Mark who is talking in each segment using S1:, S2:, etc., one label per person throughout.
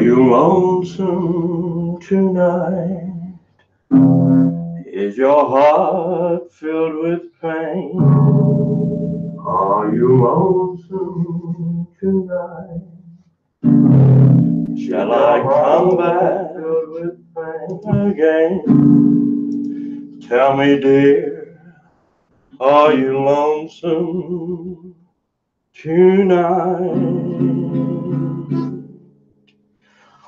S1: you lonesome tonight? Is your heart filled with pain? Are you lonesome tonight? Shall I come back again? Tell me, dear, are you lonesome tonight?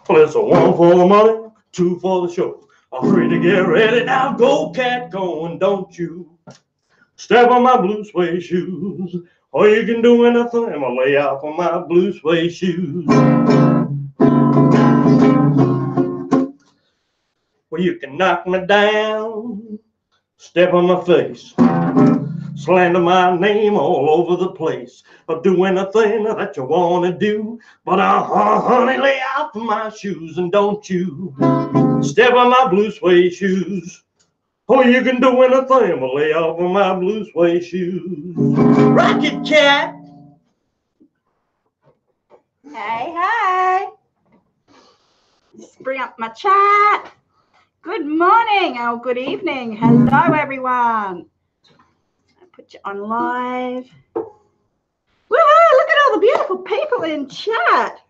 S1: Well, it's a 1 for the money, 2 for the show. I'm free to get ready now. Go, cat, go, and don't you step on my blue suede shoes. Or you can do anything, I'll lay out for my blue suede shoes. Well, you can knock me down, step on my face, slander my name all over the place, or do anything that you want to do. But honey, lay out for my shoes and don't you step on my blue suede shoes. Oh, you can do anything but lay out for my blue suede shoes. Rocket cat.
S2: Hey, hey. Just bring up my chat. Good morning or good evening. Hello, everyone. I'll put you on live. Woohoo! Look at all the beautiful people in chat.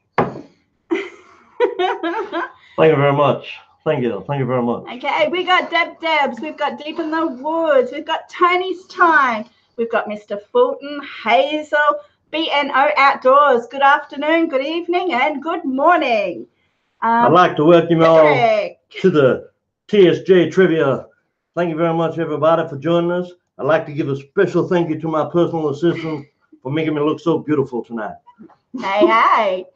S1: Thank you very much. Thank you. Thank you very much.
S2: Okay, we got Debs. We've got Deep in the Woods. We've got Tony's Time. We've got Mr. Fulton, Hazel, BNO Outdoors. Good afternoon, good evening, and good morning.
S1: I'd like to welcome you all to the TSJ Trivia. Thank you very much, everybody, for joining us. I'd like to give a special thank you to my personal assistant for making me look so beautiful tonight.
S2: Hey, hey.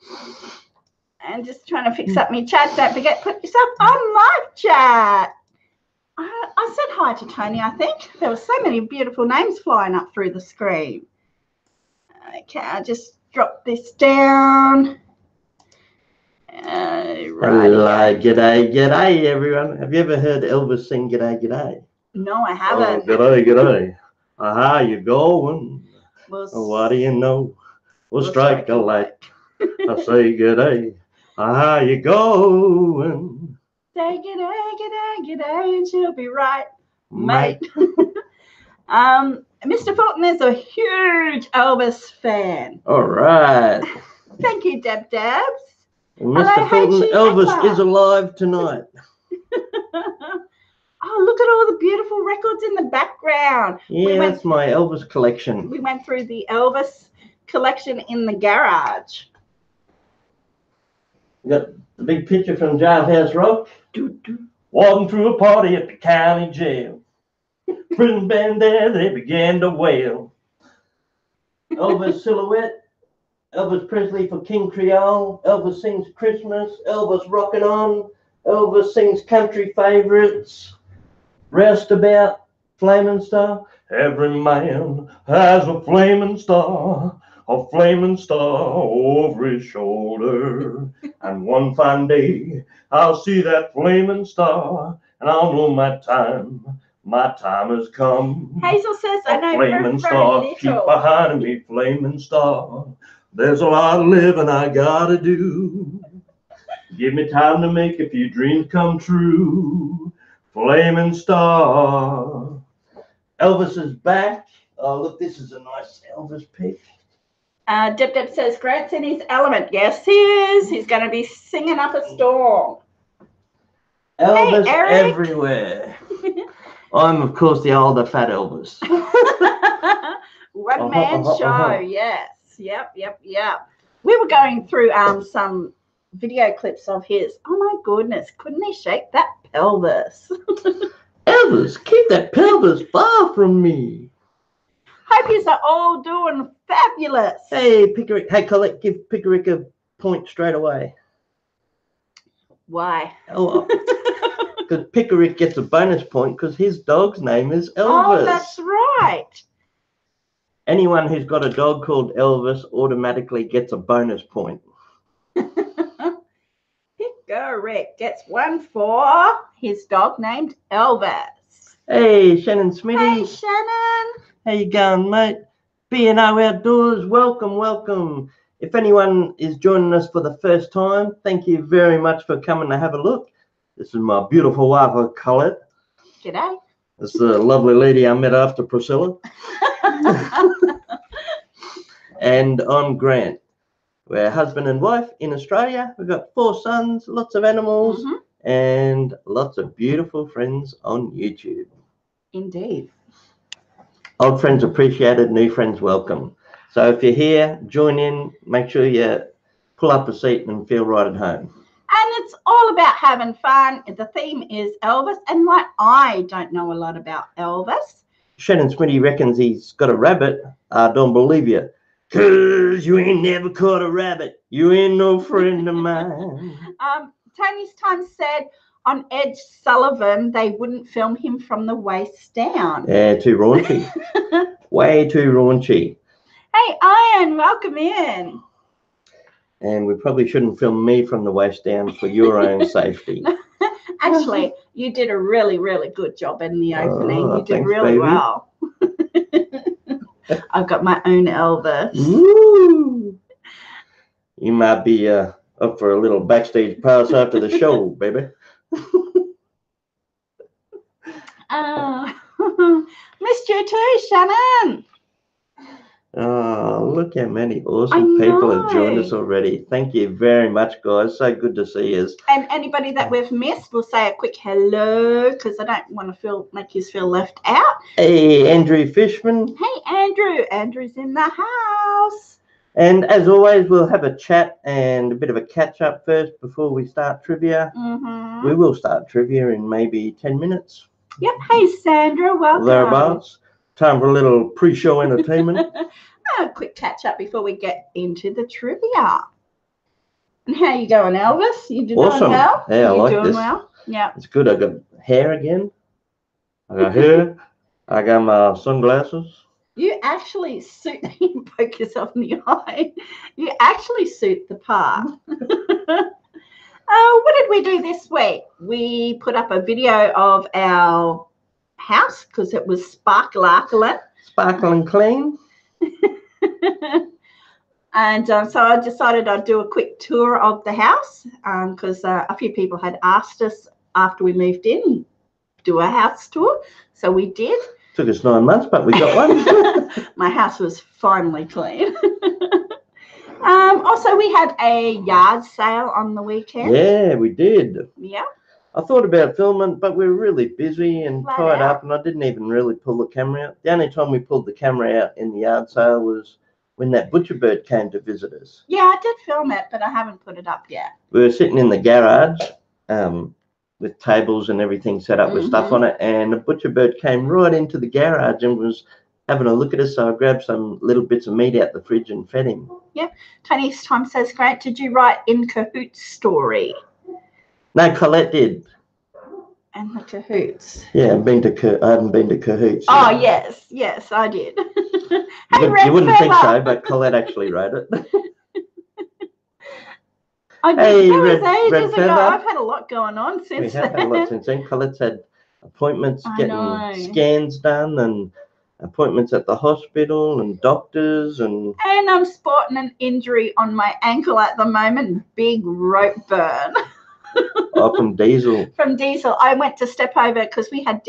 S2: And just trying to fix up my chat. Don't forget, put yourself on live chat. I said hi to Tony, I think. There were so many beautiful names flying up through the screen. Okay, I'll just drop this down.
S1: Hello, g'day, g'day, everyone. Have you ever heard Elvis sing G'day, g'day?
S2: No, I haven't.
S1: Oh, g'day, g'day. How you going? What do you know? We'll strike a light. I say g'day. How you going?
S2: Say g'day, g'day, g'day, and she'll be right, mate. Mr. Fulton is a huge Elvis fan.
S1: All right.
S2: Thank you, Debs.
S1: Mr. Fulton, Elvis is alive tonight.
S2: Oh, look at all the beautiful records in the background.
S1: Yeah, that's my Elvis collection.
S2: We went through the Elvis collection in the garage.
S1: You got the big picture from Jailhouse Rock. Walking through a party at the county jail. Prison band there, they began to wail. Elvis silhouette. Elvis Presley for King Creole. Elvis sings Christmas. Elvis rocking on. Elvis sings country favorites. Rest about flaming star. Every man has a flaming star over his shoulder. And one fine day I'll see that flaming star, and I'll know my time has come.
S2: Hazel says, I know
S1: flaming star, keep behind me, flaming star. There's a lot of living I gotta do. Give me time to make a few dreams come true. Flaming star. Elvis is back. Oh, look, this is a nice Elvis pic.
S2: Deb says, Grant's in his element. Yes, he is. He's going to be singing up a storm.
S1: Elvis everywhere. I'm, of course, the older fat Elvis.
S2: One man show, yes. Yep. We were going through some video clips of his. Oh, my goodness. Couldn't he shake that pelvis?
S1: Elvis, keep that pelvis far from me.
S2: Hope you are all doing fabulous.
S1: Hey, Pickerick. Hey, Collette, give Pickerick a point straight away.
S2: Why?
S1: Oh, because Pickerick gets a bonus point because his dog's name is Elvis.
S2: Oh, that's right.
S1: Anyone who's got a dog called Elvis automatically gets a bonus point.
S2: Pickerick gets one for his dog named Elvis.
S1: Hey, Shannon Smitty.
S2: Hey, Shannon.
S1: How you going, mate? B&O Outdoors, welcome. If anyone is joining us for the first time, thank you very much for coming to have a look. This is my beautiful wife, Collette.
S2: G'day.
S1: This is a lovely lady I met after Priscilla. And I'm Grant. We're husband and wife in Australia. We've got 4 sons, lots of animals, and lots of beautiful friends on YouTube.
S2: Indeed.
S1: Old friends appreciated, new friends welcome. So if you're here, join in, make sure you pull up a seat and feel right at home.
S2: And it's all about having fun. The theme is Elvis. And like, I don't know a lot about Elvis.
S1: Shannon Smitty reckons he's got a rabbit. I don't believe you. 'Cause you ain't never caught a rabbit. You ain't no friend of mine.
S2: Tony's Time said on Ed Sullivan, they wouldn't film him from the waist down.
S1: Yeah, too raunchy. Way too raunchy.
S2: Hey, Ian, welcome in.
S1: And we probably shouldn't film me from the waist down for your own safety.
S2: Actually, you did a really, really good job in the opening. You did
S1: thanks,
S2: really
S1: baby.
S2: well. I've got my own Elvis.
S1: Woo! You might be up for a little backstage pass after the show, baby.
S2: Missed you too, Shannon.
S1: Oh, look how many awesome people have joined us already. Thank you very much, guys. So good to see you.
S2: And anybody that we've missed, we'll say a quick hello because I don't want to make you feel left out.
S1: Hey, Andrew Fishman.
S2: Hey, Andrew. Andrew's in the house.
S1: And as always, we'll have a chat and a bit of a catch up first before we start trivia. We will start trivia in maybe 10 minutes.
S2: Yep. Hey, Sandra. Welcome.
S1: Thereabouts. Time for a little pre-show entertainment.
S2: A quick catch up before we get into the trivia. And how you going, Elvis? You doing
S1: Awesome.
S2: well?
S1: Yeah, I like
S2: doing
S1: this.
S2: Well? Yeah.
S1: It's good. I got hair again. I got hair. I got my sunglasses.
S2: You actually suit. You poke yourself in the eye. You actually suit the part. What did we do this week? We put up a video of our house because it was sparkling.
S1: Sparkling clean.
S2: And so I decided I'd do a quick tour of the house because a few people had asked us after we moved in, do a house tour. So we did.
S1: Took us 9 months, but we got one.
S2: My house was finally clean. Also, we had a yard sale on the weekend.
S1: Yeah, we did.
S2: Yeah.
S1: I thought about filming, but we were really busy and
S2: Flat
S1: tied
S2: out.
S1: up, and I didn't even really pull the camera out. The only time we pulled the camera out in the yard sale was when that butcher bird came to visit us.
S2: Yeah, I did film it, but I haven't put it up yet.
S1: We were sitting in the garage with tables and everything set up with stuff on it, and the butcher bird came right into the garage and was having a look at us, so I grabbed some little bits of meat out the fridge and fed him.
S2: Yep. Tony's Time says, Grant, did you write in Cahoot's story?
S1: No, Collette did.
S2: And the Cahoots.
S1: Yeah, I haven't been to Cahoots.
S2: Oh, yes, I did. Hey,
S1: You wouldn't think so, but Collette actually wrote it.
S2: I did.
S1: Hey,
S2: That was
S1: Red
S2: ages ago.
S1: Feather.
S2: I've had a lot going on since
S1: We have had a lot since then. Colette's had appointments,
S2: I
S1: getting
S2: know.
S1: scans done, and appointments at the hospital and doctors and
S2: And I'm sporting an injury on my ankle at the moment. Big rope burn.
S1: from Diesel.
S2: From Diesel. I went to step over because we had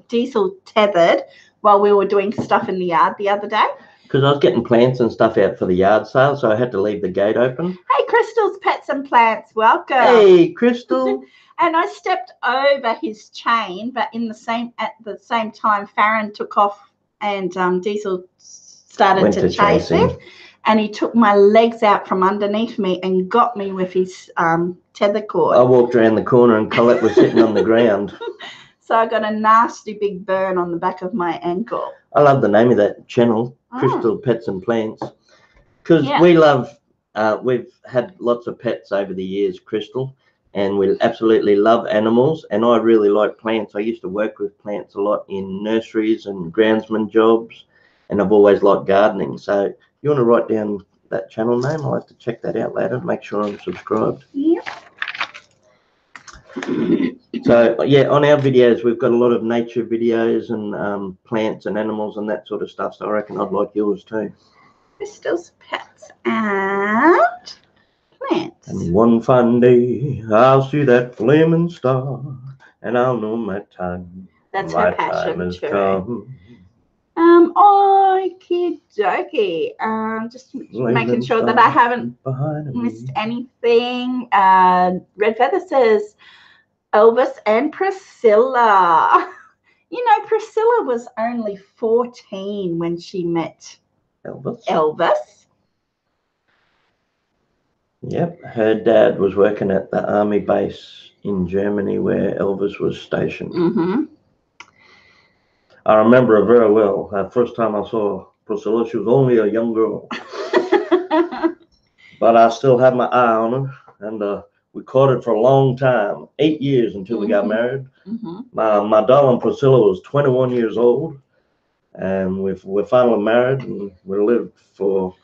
S2: Diesel tethered while we were doing stuff in the yard the other day.
S1: Because I was getting plants and stuff out for the yard sale, so I had to leave the gate open.
S2: Hey, Crystal's Pets and Plants, welcome.
S1: Hey, Crystal.
S2: And I stepped over his chain, but at the same time, Farron took off and Diesel started to chase him. And he took my legs out from underneath me and got me with his tether cord.
S1: I walked around the corner and Collette was sitting on the ground.
S2: So I got a nasty big burn on the back of my ankle.
S1: I love the name of that channel, Crystal Pets and Plants, because we love, we've had lots of pets over the years, Crystal, and we absolutely love animals, and I really like plants. I used to work with plants a lot in nurseries and groundsman jobs, and I've always liked gardening. So you want to write down that channel name? I'll have to check that out later, make sure I'm subscribed.
S2: Yep.
S1: So yeah, on our videos we've got a lot of nature videos and plants and animals and that sort of stuff, so I reckon I'd like yours too.
S2: crystals, pets, and plants.
S1: And one fine day, I'll see that flaming star, and I'll know my time.
S2: That's
S1: my
S2: her passion
S1: time has
S2: too.
S1: come.
S2: Okie dokie. Just making sure that I haven't missed anything. Red Feather says Elvis and Priscilla. You know, Priscilla was only 14 when she met Elvis.
S1: Yep, her dad was working at the army base in Germany where Elvis was stationed.
S2: Mm-hmm.
S1: I remember her very well. The first time I saw Priscilla, she was only a young girl. But I still had my eye on her, and we courted for a long time, 8 years until we got married.
S2: Mm-hmm.
S1: My darling Priscilla was 21 years old, and we're finally married, and we lived for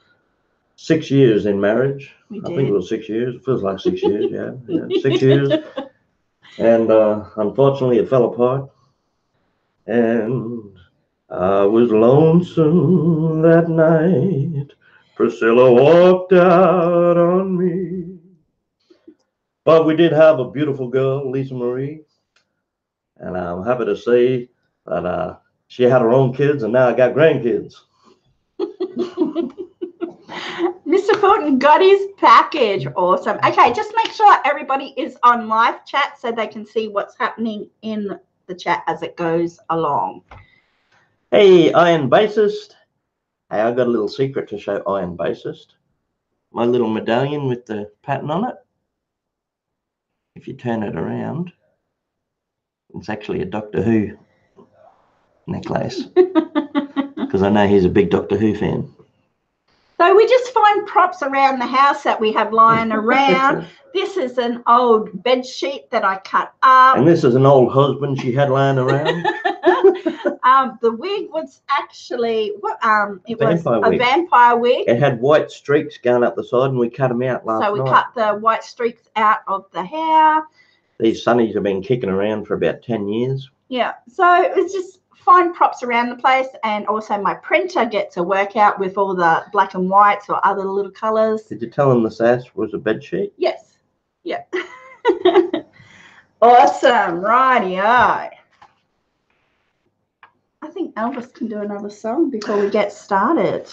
S1: 6 years in marriage. I think it was 6 years. It feels like 6 years, yeah 6 years. And unfortunately, it fell apart. And I was lonesome that night. Priscilla walked out on me. But we did have a beautiful girl, Lisa Marie. And I'm happy to say that she had her own kids, and now I got grandkids.
S2: Mr. Fulton got his package. Awesome. Okay, just make sure everybody is on live chat so they can see what's happening in the chat as it goes along.
S1: Hey, Iron Bassist. Hey, I got a little secret to show Iron Bassist. My little medallion with the pattern on it. If you turn it around, it's actually a Doctor Who necklace. Because I know he's a big Doctor Who fan.
S2: So we just find props around the house that we have lying around. This is an old bed sheet that I cut up.
S1: And this is an old husband she had lying around.
S2: The wig was actually it was a
S1: wig.
S2: vampire wig.
S1: It had white streaks going up the side, and we cut them out last night.
S2: So we cut the white streaks out of the hair.
S1: These sunnies have been kicking around for about 10 years.
S2: Yeah, so it's just find props around the place, and also my printer gets a workout with all the black and whites or other little colours.
S1: Did you tell them the sash was a bed sheet?
S2: Yes. Yeah. Awesome. Rightio. I think Elvis can do another song before we get started.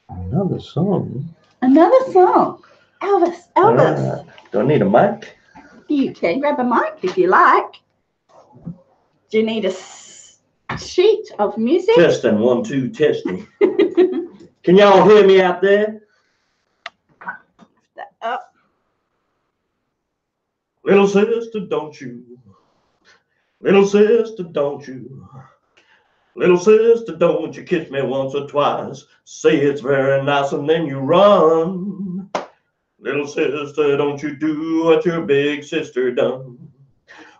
S1: Another song?
S2: Another song. Elvis.
S1: Do I need a mic?
S2: You can grab a mic if you like. Do you need a sheet of music?
S1: Testing, 1, 2, testing. Can y'all hear me out there?
S2: Up.
S1: Little sister, don't you? Little sister, don't you? Little sister, don't you kiss me once or twice? Say it's very nice and then you run. Little sister, don't you do what your big sister done?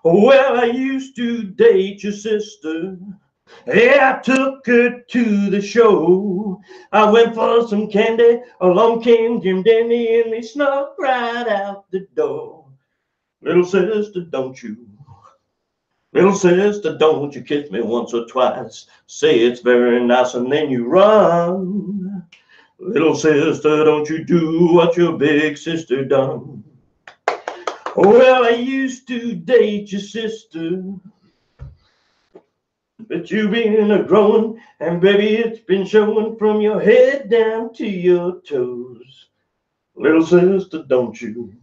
S1: Well, I used to date your sister. Yeah, I took her to the show. I went for some candy. Along came Jim Dandy and they snuck right out the door. Little sister, don't you? Little sister, don't you kiss me once or twice? Say it's very nice and then you run. Little sister, don't you do what your big sister done? Well, I used to date your sister, but you've been a-growing, and baby, it's been showing from your head down to your toes. Little sister, don't you?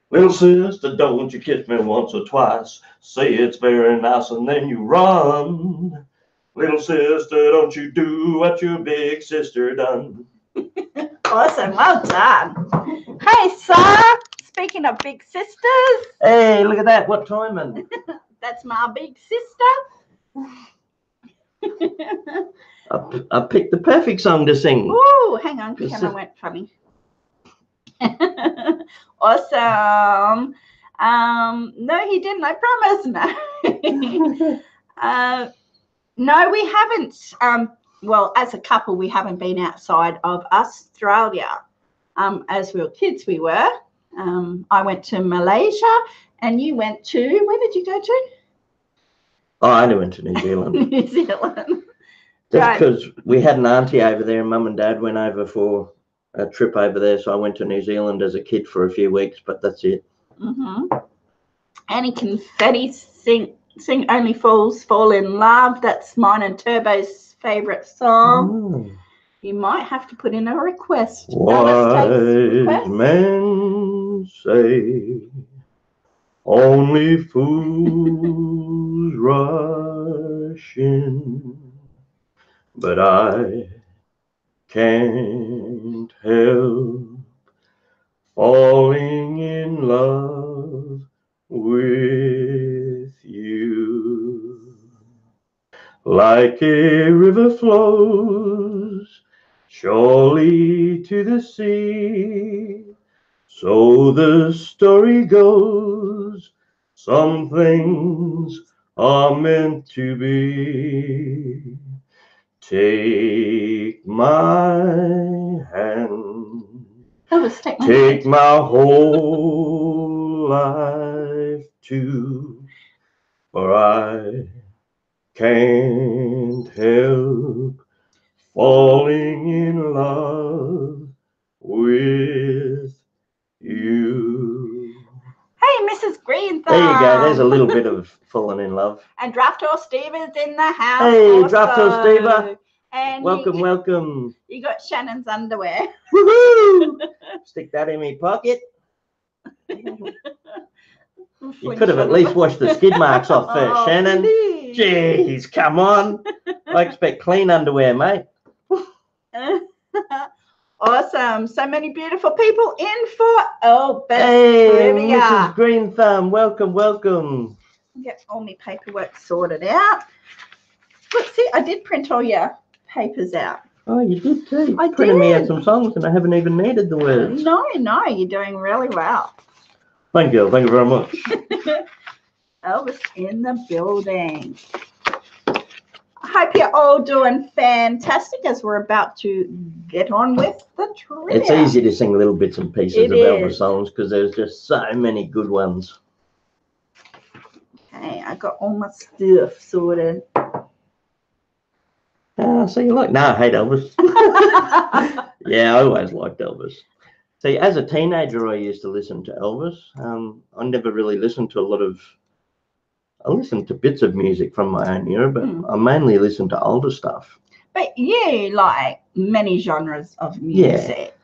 S1: Little sister, don't you kiss me once or twice? Say it's very nice and then you run. Little sister, don't you do what your big sister done?
S2: Awesome, well done. Hey, sir. Speaking of big sisters.
S1: Hey, look at that. What timing?
S2: That's my big sister.
S1: I picked the perfect song to sing.
S2: Ooh, hang on. Camera went funny. Awesome. No, he didn't. I promise. No. No, we haven't. Well, as a couple, we haven't been outside of Australia. As we were kids, we were. I went to Malaysia, and you went to, where did you go to?
S1: Oh, I only went to New Zealand.
S2: New Zealand.
S1: Just because we had an auntie over there and Mum and Dad went over for a trip over there. So I went to New Zealand as a kid for a few weeks, but that's it.
S2: Any confetti sing Only Fools Fall in Love. That's mine and Turbo's favourite song. You might have to put in a request.
S1: Wise men say only fools rush in, but I can't help falling in love with you. Like a river flows surely to the sea, so the story goes, some things are meant to be. Take my hand, take my whole life too, for I can't help falling in love with you.
S2: Hey, Mrs. Green Thumb.
S1: There you go. There's a little bit of falling in love.
S2: And Draft Horse Steve is in the house.
S1: Hey, Draft Horse Steve.
S2: And
S1: welcome.
S2: You got Shannon's underwear.
S1: Woohoo! Stick that in me pocket. You could have at least washed the skid marks off first, Shannon. Please. Jeez, come on. I expect clean underwear, mate.
S2: Awesome. So many beautiful people in for Elvis.
S1: Hey, trivia. Mrs. Green Thumb, welcome.
S2: Get all my paperwork sorted out. Let's see, I did print all your papers out.
S1: Oh, you did too. I printed me out some songs and I haven't even needed the words.
S2: No, you're doing really well.
S1: Thank you very much.
S2: Elvis in the building. I hope you're all doing fantastic as we're about to get on with the trivia.
S1: It's easy to sing little bits and pieces of Elvis songs because there's just so many good ones.
S2: Okay, I got all my stuff sorted.
S1: So you like? No, I hate Elvis. Yeah, I always liked Elvis. See, as a teenager, I used to listen to Elvis. I never really listened to I listened to bits of music from my own era, but I mainly listened to older stuff.
S2: But you like many genres of music.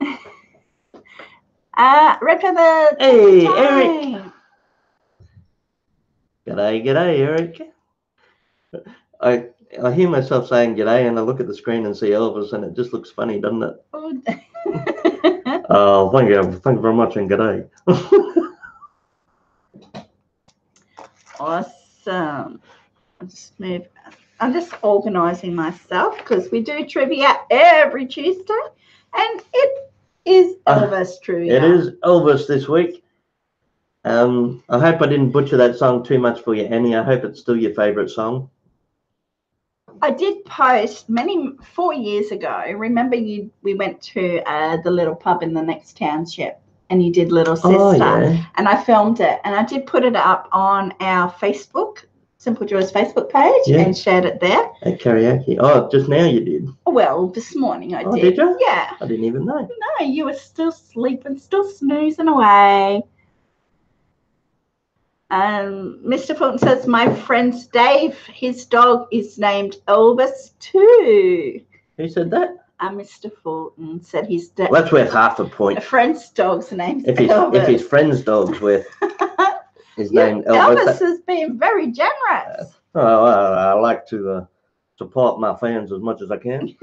S2: Yeah. Red Feather.
S1: Hey, Eric. G'day, Eric. I hear myself saying g'day and I look at the screen and see Elvis and it just looks funny, doesn't it? Oh, thank you very much and g'day.
S2: Awesome. I'm just organising myself because we do trivia every Tuesday and it is Elvis trivia.
S1: It is Elvis this week. I hope I didn't butcher that song too much for you, Annie. I hope it's still your favourite song.
S2: I did post 4 years ago. Remember we went to the little pub in the next township and you did Little Sister and I filmed it and I did put it up on our Facebook, Simple Joy's Facebook page and shared it there.
S1: At karaoke. Oh, just now you did?
S2: Well, this morning I did.
S1: Did you?
S2: Yeah.
S1: I didn't even know.
S2: No, you were still sleeping, still snoozing away. Mr. Fulton says, my friend's Dave, his dog is named Elvis too.
S1: Who said that?
S2: Mr. Fulton said his
S1: well, that's worth half a point.
S2: A friend's dog's name's Elvis.
S1: If his friend's dog's worth his name Elvis.
S2: Elvis has been very generous.
S1: I like to support my fans as much as I can.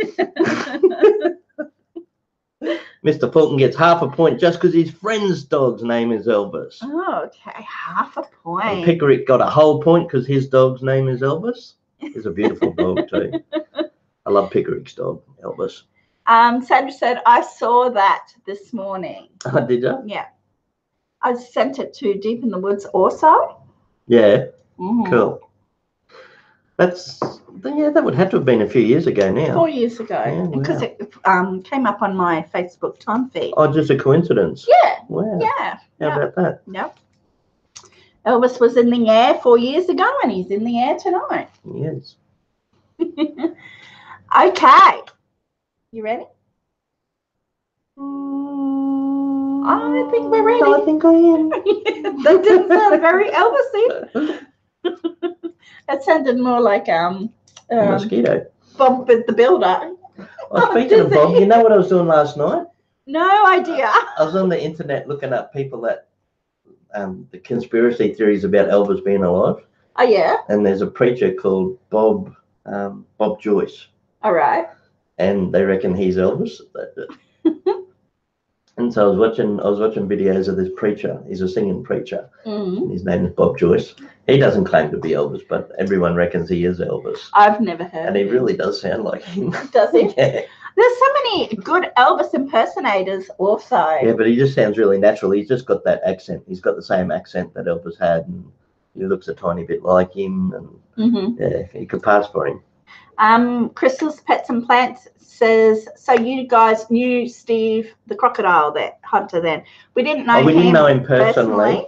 S1: Mr. Fulton gets half a point just because his friend's dog's name is Elvis.
S2: Oh, okay, half a point.
S1: And Pickerick got a whole point because his dog's name is Elvis. He's a beautiful dog too. I love Pickerick's dog, Elvis.
S2: Sandra said, I saw that this morning.
S1: Oh, did you?
S2: Yeah. I sent it to Deep in the Woods also.
S1: Yeah, cool. That would have to have been a few years ago now.
S2: 4 years ago, because it came up on my Facebook time feed.
S1: Oh, just a coincidence.
S2: Yeah.
S1: Wow.
S2: Yeah.
S1: How about that?
S2: Yep. Elvis was in the air 4 years ago, and he's in the air tonight.
S1: Yes.
S2: Okay. You ready? I think we're ready.
S1: I think I am.
S2: That didn't sound very Elvis-y. That sounded more like
S1: A mosquito.
S2: Bob the Builder.
S1: Oh, speaking of Bob, you know what I was doing last night?
S2: No idea.
S1: I was on the internet looking up people that the conspiracy theories about Elvis being alive.
S2: Oh yeah.
S1: And there's a preacher called Bob Joyce,
S2: All right.
S1: and they reckon he's Elvis. And so I was watching videos of this preacher. He's a singing preacher.
S2: Mm-hmm.
S1: His name is Bob Joyce. He doesn't claim to be Elvis, but everyone reckons he is Elvis.
S2: I've never heard.
S1: And he really does sound like him.
S2: Does he?
S1: Yeah.
S2: There's so many good Elvis impersonators also.
S1: Yeah, but he just sounds really natural. He's just got that accent. He's got the same accent that Elvis had, and he looks a tiny bit like him. And yeah, he could pass for him.
S2: Crystal's Pets and Plants says, so you guys knew Steve the crocodile hunter then? We didn't know him.
S1: We didn't know him personally.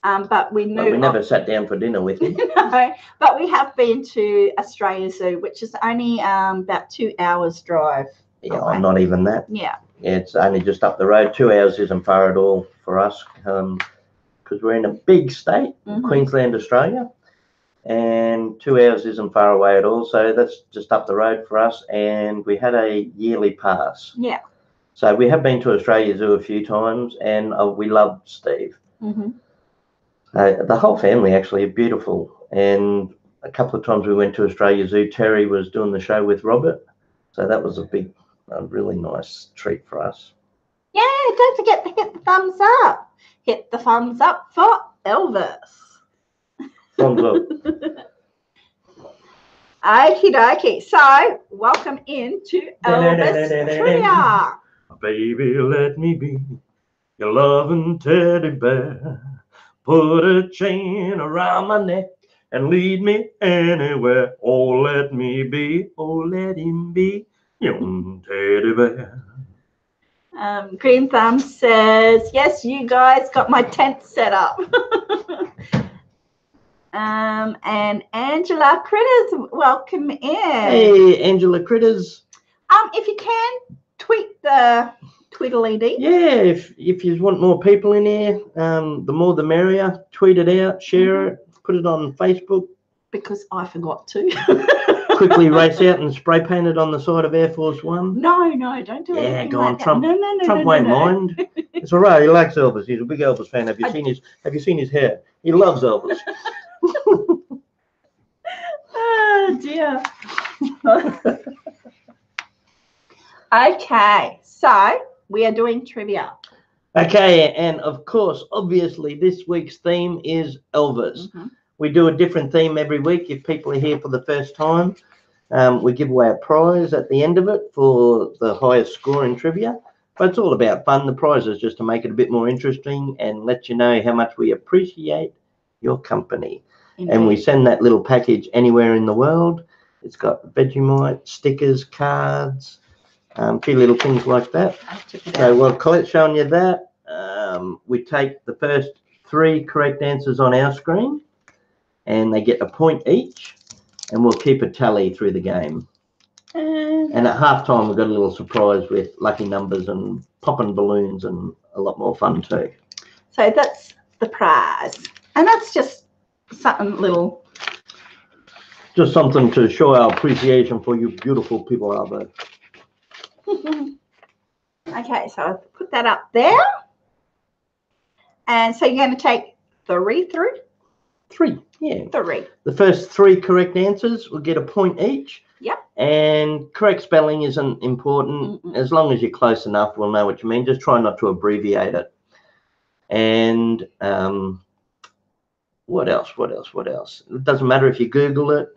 S2: But we knew.
S1: But we never sat down for dinner with him.
S2: No, but we have been to Australia Zoo, which is only about 2 hours drive.
S1: Yeah,
S2: away.
S1: Not even that.
S2: Yeah.
S1: Yeah, it's only just up the road. 2 hours isn't far at all for us, because we're in a big state, Queensland, Australia, and 2 hours isn't far away at all. So that's just up the road for us, and we had a yearly pass.
S2: Yeah.
S1: So we have been to Australia Zoo a few times, and we loved Steve. The whole family actually are beautiful, and a couple of times we went to Australia Zoo. Terry was doing the show with Robert, so that was a really nice treat for us.
S2: Yeah, don't forget to hit the thumbs up. Hit the thumbs up for Elvis.
S1: Thumbs up.
S2: Okie dokie. So, welcome into Elvis Trivia.
S1: Baby, let me be your loving teddy bear. Put a chain around my neck and lead me anywhere. Oh, let me be, oh, let him be your teddy bear.
S2: Green Thumb says, yes, you guys got my tent set up. And Angela Critters, welcome in.
S1: Hey, Angela Critters.
S2: If you can, tweet the Tweedledee.
S1: Yeah, if you want more people in here, the more the merrier. Tweet it out, share it, put it on Facebook.
S2: Because I forgot to.
S1: Quickly race out and spray paint it on the side of Air Force One.
S2: No, don't do it.
S1: Yeah, go on, Trump.
S2: No,
S1: Trump won't mind. It's all right. He likes Elvis. He's a big Elvis fan. Have you seen his hair? He loves Elvis.
S2: Oh dear. Okay, so we are doing trivia.
S1: Okay, and of course, obviously, this week's theme is Elvis. We do a different theme every week. If people are here for the first time, we give away a prize at the end of it for the highest score in trivia. But it's all about fun. The prize is just to make it a bit more interesting and let you know how much we appreciate your company. Indeed. And we send that little package anywhere in the world. It's got Vegemite, stickers, cards, a few little things like that. So while Colette's showing you that, we take the first 3 correct answers on our screen, and they get a point each, and we'll keep a tally through the game. And at halftime, we've got a little surprise with lucky numbers and popping balloons and a lot more fun too.
S2: So that's the prize. And that's just something little.
S1: Just something to show our appreciation for you beautiful people out there.
S2: Okay, so I'll put that up there. And so you're going to take 3 through?
S1: 3, yeah.
S2: 3.
S1: The first 3 correct answers will get a point each.
S2: Yep.
S1: And correct spelling isn't important. As long as you're close enough, we'll know what you mean. Just try not to abbreviate it. And what else? It doesn't matter if you Google it.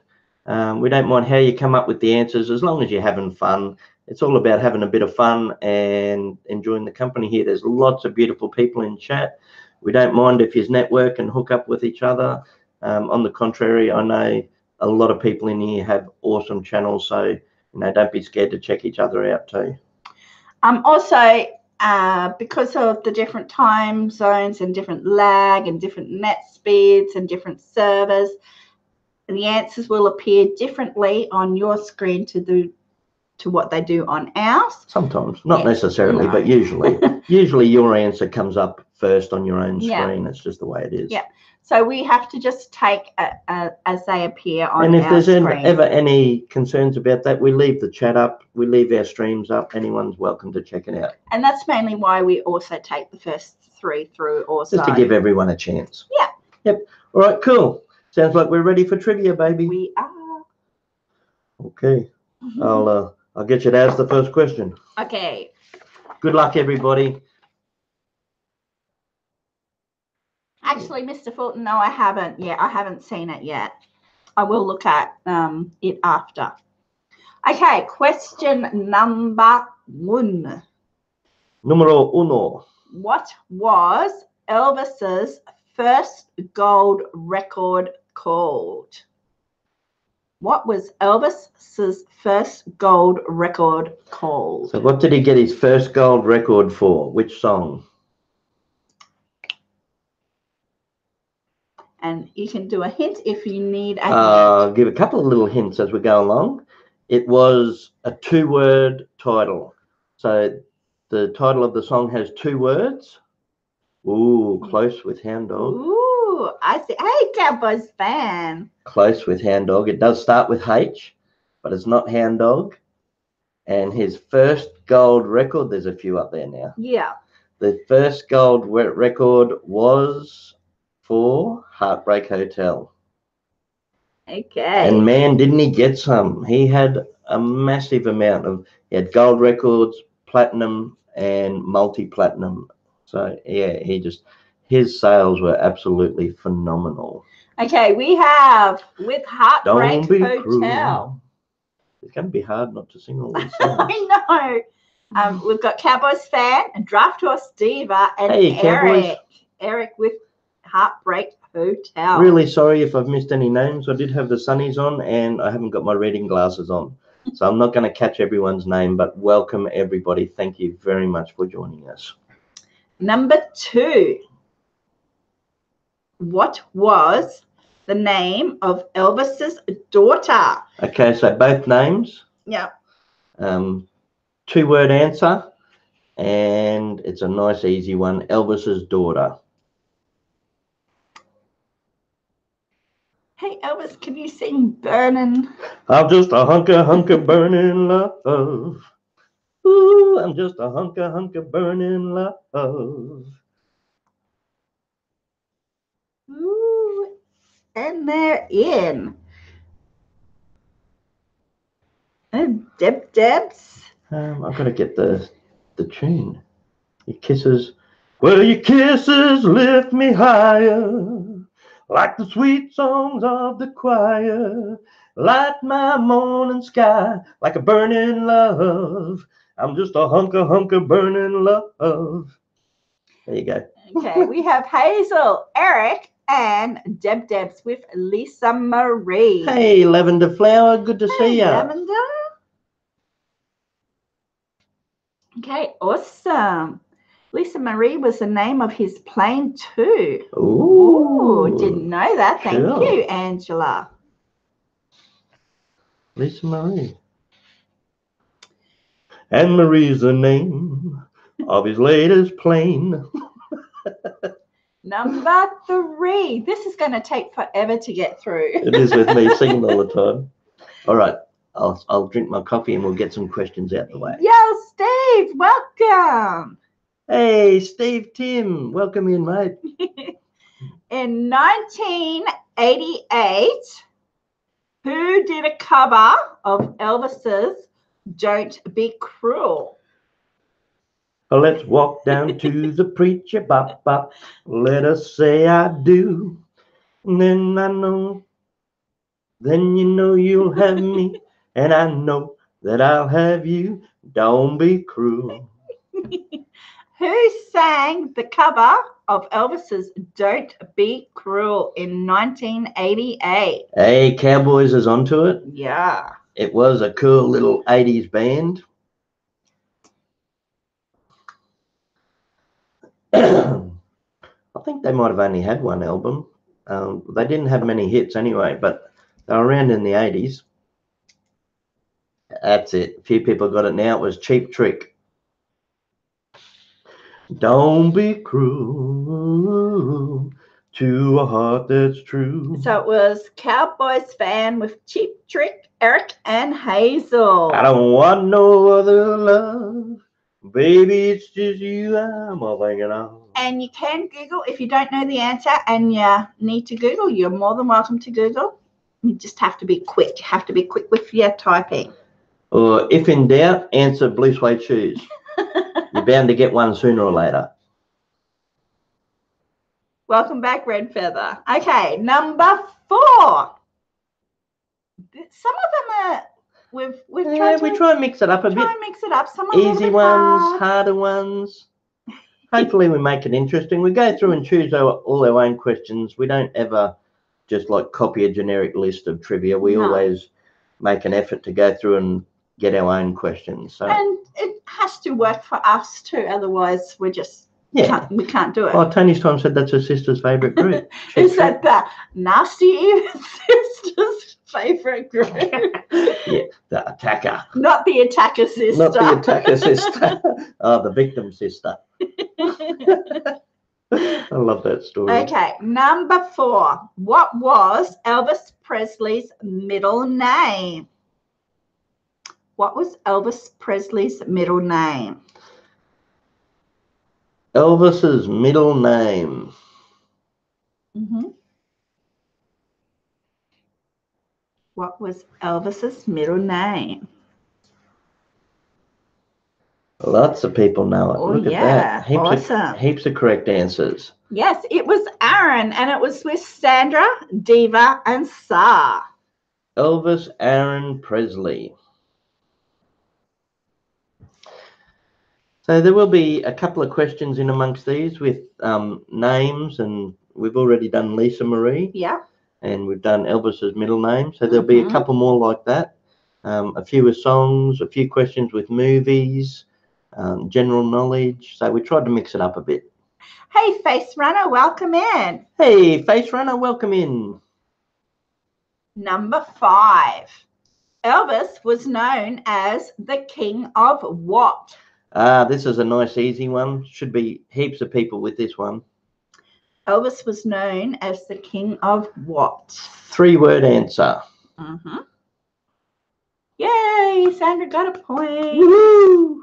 S1: We don't mind how you come up with the answers, as long as you're having fun. It's all about having a bit of fun and enjoying the company here. There's lots of beautiful people in chat. We don't mind if you network and hook up with each other. On the contrary, I know a lot of people in here have awesome channels, so don't be scared to check each other out too.
S2: Also, because of the different time zones and different lag and different net speeds and different servers, the answers will appear differently on your screen to what they do on ours.
S1: Sometimes, not
S2: Yeah.
S1: necessarily,
S2: No.
S1: but usually. Usually your answer comes up first on your own
S2: Yeah.
S1: screen. It's just the way it is.
S2: Yeah. So we have to just take as they appear on
S1: And if
S2: our
S1: there's
S2: screen.
S1: ever any concerns about that, we leave the chat up. We leave our streams up. Anyone's welcome to check it out.
S2: And that's mainly why we also take the first 3 through also.
S1: Just to give everyone a chance.
S2: Yeah.
S1: Yep. All right, cool. Sounds like we're ready for trivia, baby.
S2: We are.
S1: Okay. I'll get you to ask the first question.
S2: Okay.
S1: Good luck, everybody.
S2: Actually, Mr. Fulton, no, I haven't yet. I haven't seen it yet. I will look at it after. Okay, question number 1.
S1: Numero uno.
S2: What was Elvis's first gold record called? What was Elvis's first gold record called?
S1: So what did he get his first gold record for? Which song?
S2: And you can do a hint if you need a hint.
S1: I'll give a couple of little hints as we go along. It was a 2-word title. So the title of the song has 2 words. Ooh, close with Hound Dog.
S2: Ooh, I see. Hey, Cowboys fan.
S1: Close with Hound Dog. It does start with H, but it's not Hound Dog. And his first gold record, there's a few up there now.
S2: Yeah.
S1: The first gold record was for Heartbreak Hotel.
S2: Okay.
S1: And man, didn't he get some. He had a massive amount of, he had gold records, platinum and multi-platinum. So yeah, his sales were absolutely phenomenal.
S2: Okay, we have with Heartbreak
S1: Don't be
S2: Hotel.
S1: cruel. It's going to be hard not to sing all these songs.
S2: I know. We've got Cowboys fan, Draft Horse Diva, and
S1: Hey, Cowboys.
S2: Eric with Heartbreak Hotel.
S1: Really sorry if I've missed any names. I did have the sunnies on and I haven't got my reading glasses on. So I'm not going to catch everyone's name, but welcome everybody. Thank you very much for joining us.
S2: Number 2. What was the name of Elvis's daughter?
S1: Okay, so both names.
S2: Yeah.
S1: 2-word answer. And it's a nice, easy one. Elvis's daughter.
S2: Hey, Elvis, can you sing Burnin'?
S1: I'm just a hunker burning love. Ooh, I'm just a hunker burning love.
S2: Ooh, and they're in. And Debs.
S1: I've got to get the tune. Your kisses, well, your kisses lift me higher, like the sweet songs of the choir. Light my morning sky like a burning love. I'm just a hunker burning love. There you go.
S2: Okay, we have Hazel, Eric, and Debs with Lisa Marie.
S1: Hey, Lavender Flower, good to see you.
S2: Lavender. Okay, awesome. Lisa Marie was the name of his plane too.
S1: Ooh,
S2: didn't know that. Thank you, Angela.
S1: Lisa Marie. And Marie's the name of his latest plane.
S2: Number 3. This is going to take forever to get through.
S1: It is with me singing all the time. All right, I'll drink my coffee and we'll get some questions out the way.
S2: Yo, Steve, welcome.
S1: Hey, Steve Tim, welcome in, mate.
S2: In 1988, who did a cover of Elvis's Don't Be Cruel?
S1: Let's walk down to the preacher, bop, bop. Let us say I do. And then I know, then you know you'll have me. And I know that I'll have you. Don't be cruel.
S2: Who sang the cover of Elvis's Don't Be Cruel in 1988?
S1: Hey, Cowboys is onto it.
S2: Yeah.
S1: It was a cool little 80s band. I think they might have only had one album. They didn't have many hits anyway, but They were around in the 80s. That's it. A few people got it now. It was Cheap Trick. Don't be cruel to a heart that's true.
S2: So it was Cowboys fan with Cheap Trick, Eric and Hazel.
S1: I don't want no other love. Baby, it's just you I'm all thinking of.
S2: And you can Google if you don't know the answer and you need to Google. You're more than welcome to Google. You just have to be quick. You have to be quick with your typing.
S1: Or if in doubt, answer blue suede shoes. You're bound to get one sooner or later.
S2: Welcome back, Red Feather. Okay, number 4. Some of them are we've tried to
S1: we try and mix it up a bit.
S2: Try and mix it up. Some are
S1: Easy ones,
S2: hard.
S1: harder ones. Hopefully we make it interesting. We go through and choose all our own questions. We don't ever just like copy a generic list of trivia. We always make an effort to go through and get our own questions. So,
S2: and it has to work for us too. Otherwise, we just we can't do it.
S1: Well, Tony's Time said that's her sister's favourite group.
S2: Is that the Nasty sister's favourite group?
S1: Yeah, the attacker.
S2: Not the attacker sister.
S1: Not the attacker sister. Oh, the victim sister. I love that story.
S2: Okay, number 4. What was Elvis Presley's middle name? What was Elvis Presley's middle name?
S1: Elvis's middle name.
S2: What was Elvis's middle name?
S1: Lots of people know it.
S2: Oh,
S1: Look
S2: yeah.
S1: at that.
S2: Awesome.
S1: Heaps of correct answers.
S2: Yes, it was Aaron, and it was with Sandra, Diva, and Sa.
S1: Elvis Aaron Presley. So there will be a couple of questions in amongst these with names, and we've already done Lisa Marie.
S2: Yeah.
S1: And we've done Elvis's middle name. So there'll be a couple more like that. A few with songs, a few questions with movies, general knowledge. So we tried to mix it up a bit.
S2: Hey, Face Runner, welcome in.
S1: Hey, Face Runner, welcome in.
S2: Number 5. Elvis was known as the king of what?
S1: This is a nice, easy one. Should be heaps of people with this one.
S2: Elvis was known as the king of what?
S1: 3-word answer.
S2: Yay, Sandra got a point.
S1: Woohoo!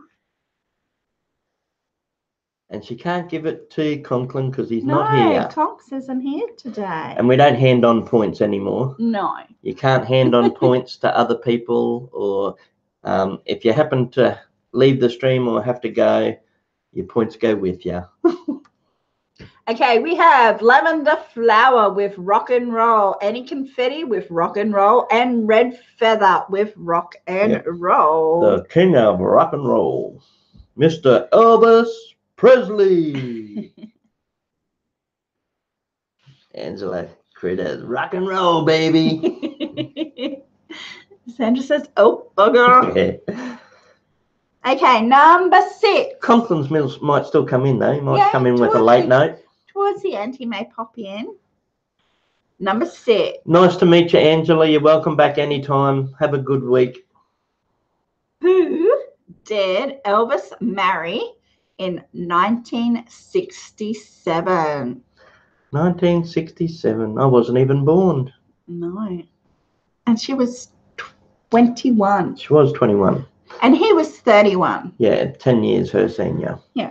S1: And she can't give it to Conklin because he's not here.
S2: No, Conks isn't here today.
S1: And we don't hand on points anymore.
S2: No.
S1: You can't hand on points to other people, or if you happen to leave the stream or have to go, your points go with you.
S2: Okay, we have Lavender Flower with Rock and Roll, Any Confetti with Rock and Roll, and Red Feather with Rock and Roll.
S1: The king of rock and roll, Mr. Elvis Presley. Angela Critters, rock and roll, baby.
S2: Sandra says, oh, bugger.
S1: Yeah.
S2: Okay, number 6.
S1: Conklin's Mills might still come in, though. He might
S2: Yeah,
S1: come in with a late note.
S2: Towards the end, he may pop in. Number 6.
S1: Nice to meet you, Angela. You're welcome back anytime. Have a good week.
S2: Who did Elvis marry in 1967?
S1: 1967. I wasn't even born.
S2: No. And she was 21.
S1: She was 21.
S2: And he was 31.
S1: Yeah, 10 years her senior.
S2: Yeah.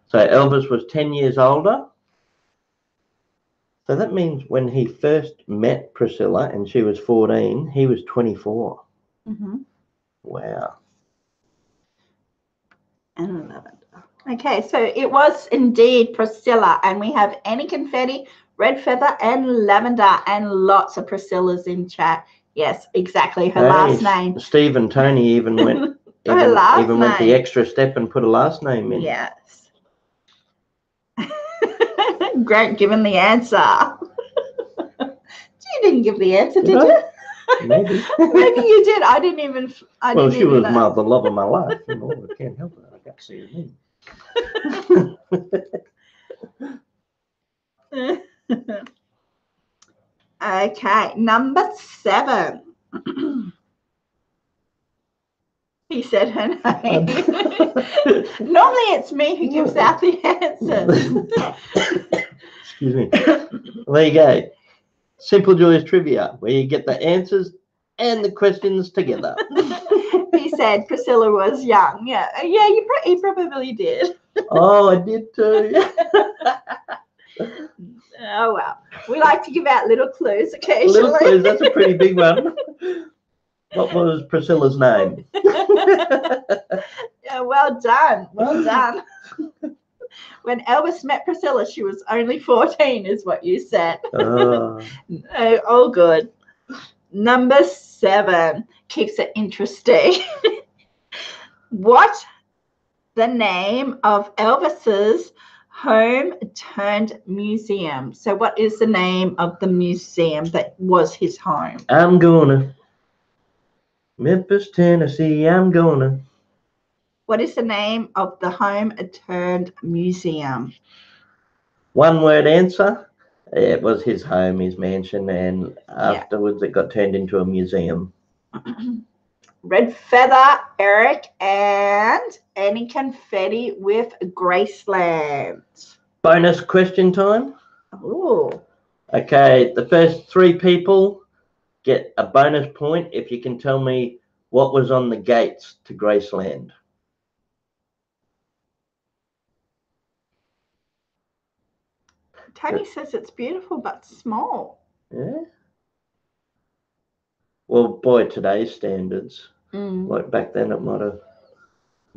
S1: So Elvis was 10 years older. So that means when he first met Priscilla and she was 14, he was 24. Wow.
S2: And Lavender. Okay, so it was indeed Priscilla, and we have Any Confetti, Red Feather, and Lavender, and lots of Priscillas in chat. Yes, exactly. Her last name.
S1: Steve and Tony even went went the extra step and put a last name in.
S2: Yes. Great, given the answer. You didn't give the answer, did you?
S1: Maybe.
S2: Maybe you did. I didn't even.
S1: Well, she was the love of my life. I can't help it. I got to see her name.
S2: Okay, number 7. He said her name. Normally it's me who gives out the answers.
S1: Excuse me. There you go. Simple Joys Trivia, where you get the answers and the questions together.
S2: He said Priscilla was young. Yeah, he probably did.
S1: Oh, I did too.
S2: Oh, well. We like to give out little clues occasionally.
S1: Little clues, that's a pretty big one. What was Priscilla's name?
S2: Yeah, well done. Well done. When Elvis met Priscilla, she was only 14, is what you said.
S1: Oh.
S2: No, all good. Number 7 keeps it interesting. What the name of Elvis's home-turned-museum? So what is the name of the museum that was his home?
S1: I'm gonna Memphis, Tennessee, I'm gonna.
S2: What is the name of the home-turned-museum?
S1: One word answer. It was his home, his mansion, and afterwards it got turned into a museum.
S2: Red feather, Eric, and any confetti with Graceland.
S1: Bonus question time.
S2: Ooh.
S1: Okay, the first 3 people get a bonus point if you can tell me what was on the gates to Graceland.
S2: Tony says it's beautiful but small.
S1: Yeah. Well, by today's standards, like back then, it might have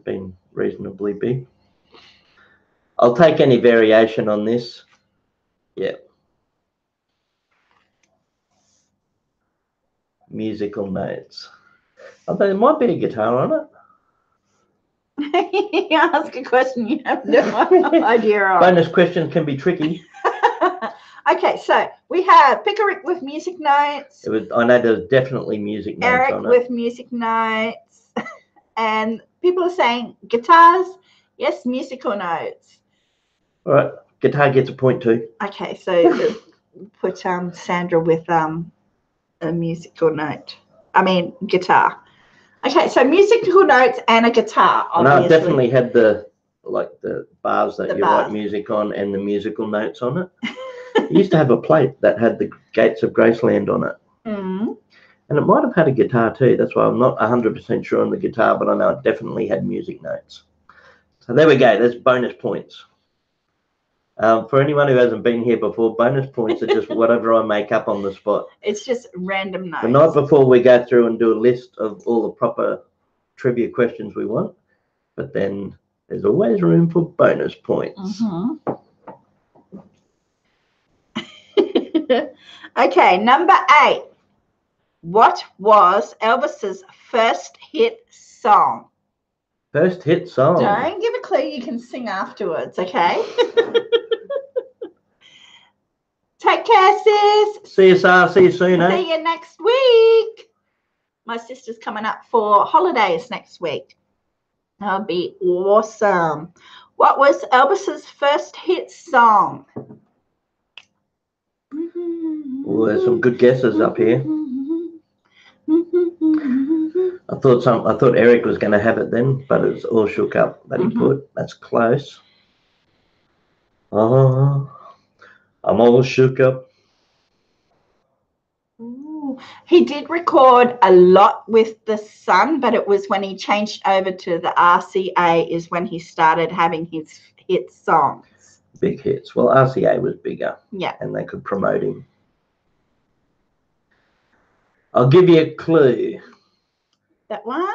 S1: been reasonably big. I'll take any variation on this. Yeah. Musical notes. I think there might be a guitar on it.
S2: You ask a question you have no idea of.
S1: Bonus questions can be tricky.
S2: Okay, so we have Pickerick with music notes.
S1: I know there's definitely music notes
S2: Eric
S1: on it.
S2: with music notes. And people are saying guitars. Yes, musical notes.
S1: All right, guitar gets a point too.
S2: Okay, so put Sandra with a musical note. I mean guitar. Okay, so musical notes and a guitar. Obviously.
S1: And I definitely had the bars that you
S2: bars.
S1: write music on and the musical notes on it. I used to have a plate that had the Gates of Graceland on it.
S2: Mm.
S1: And it might have had a guitar too. That's why I'm not 100% sure on the guitar, but I know it definitely had music notes. So there we go. There's bonus points. For anyone who hasn't been here before, bonus points are just whatever I make up on the spot.
S2: It's just random notes.
S1: The night before we go through and do a list of all the proper trivia questions we want, but then there's always room for bonus points.
S2: Mm-hmm. Okay, number 8. What was Elvis's first hit song?
S1: First hit song.
S2: Don't give a clue. You can sing afterwards, okay? Take care, sis.
S1: CSR, see you soon, eh?
S2: See you next week. My sister's coming up for holidays next week. That'll be awesome. What was Elvis's first hit song?
S1: Well, there's some good guesses up here. I thought Eric was going to have it then, but it was All Shook Up that he put. That's close. Oh, I'm all shook up.
S2: Ooh. He did record a lot with the Sun, but it was when he changed over to the RCA is when he started having his hit songs.
S1: Big hits. Well, RCA was bigger.
S2: Yeah.
S1: And they could promote him. I'll give you a clue.
S2: That one?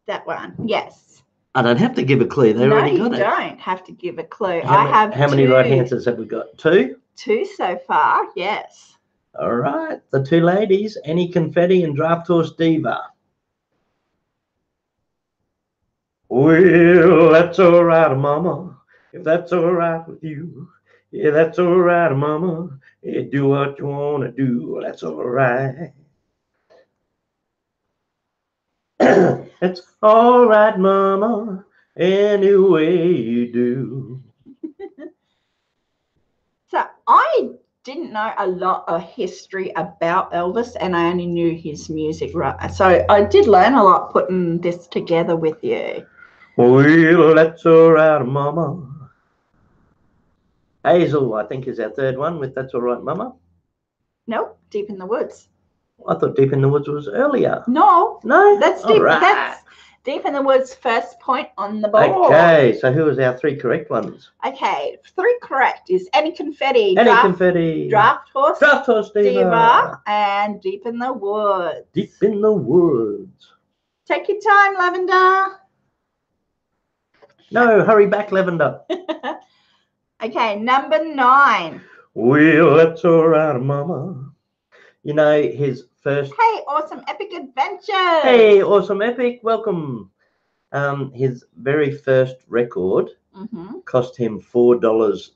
S2: That one. Yes.
S1: I don't have to give a clue. They already got it.
S2: No, you don't have to give a clue.
S1: How many right answers have we got? 2?
S2: 2 so far, yes.
S1: All right. The 2 ladies, Annie Confetti and Draft Horse Diva. Well, that's all right, Mama. If that's all right with you. Yeah, that's all right, Mama. Yeah, do what you want to do. That's all right. It's all right, Mama, any way you do.
S2: So I didn't know a lot of history about Elvis, and I only knew his music, right? So I did learn a lot putting this together with you.
S1: Well, that's all right, Mama. Hazel, I think, is our third one with That's All Right, Mama.
S2: Nope, Deep in the Woods.
S1: I thought Deep in the Woods was earlier.
S2: No,
S1: No?
S2: that's
S1: All
S2: Deep.
S1: right.
S2: That's Deep in the Woods' first point on the board.
S1: Okay, so who was our three correct ones?
S2: Okay, 3 correct is Any Confetti,
S1: Any Confetti,
S2: Draft Horse,
S1: Diva,
S2: and Deep in the Woods.
S1: Deep in the Woods.
S2: Take your time, Lavender.
S1: No, hurry back, Lavender.
S2: Okay, number 9.
S1: Well, that's all right, Mama. You know, his first...
S2: Hey, Awesome Epic Adventure.
S1: Hey, Awesome Epic, welcome. His very first record cost him $4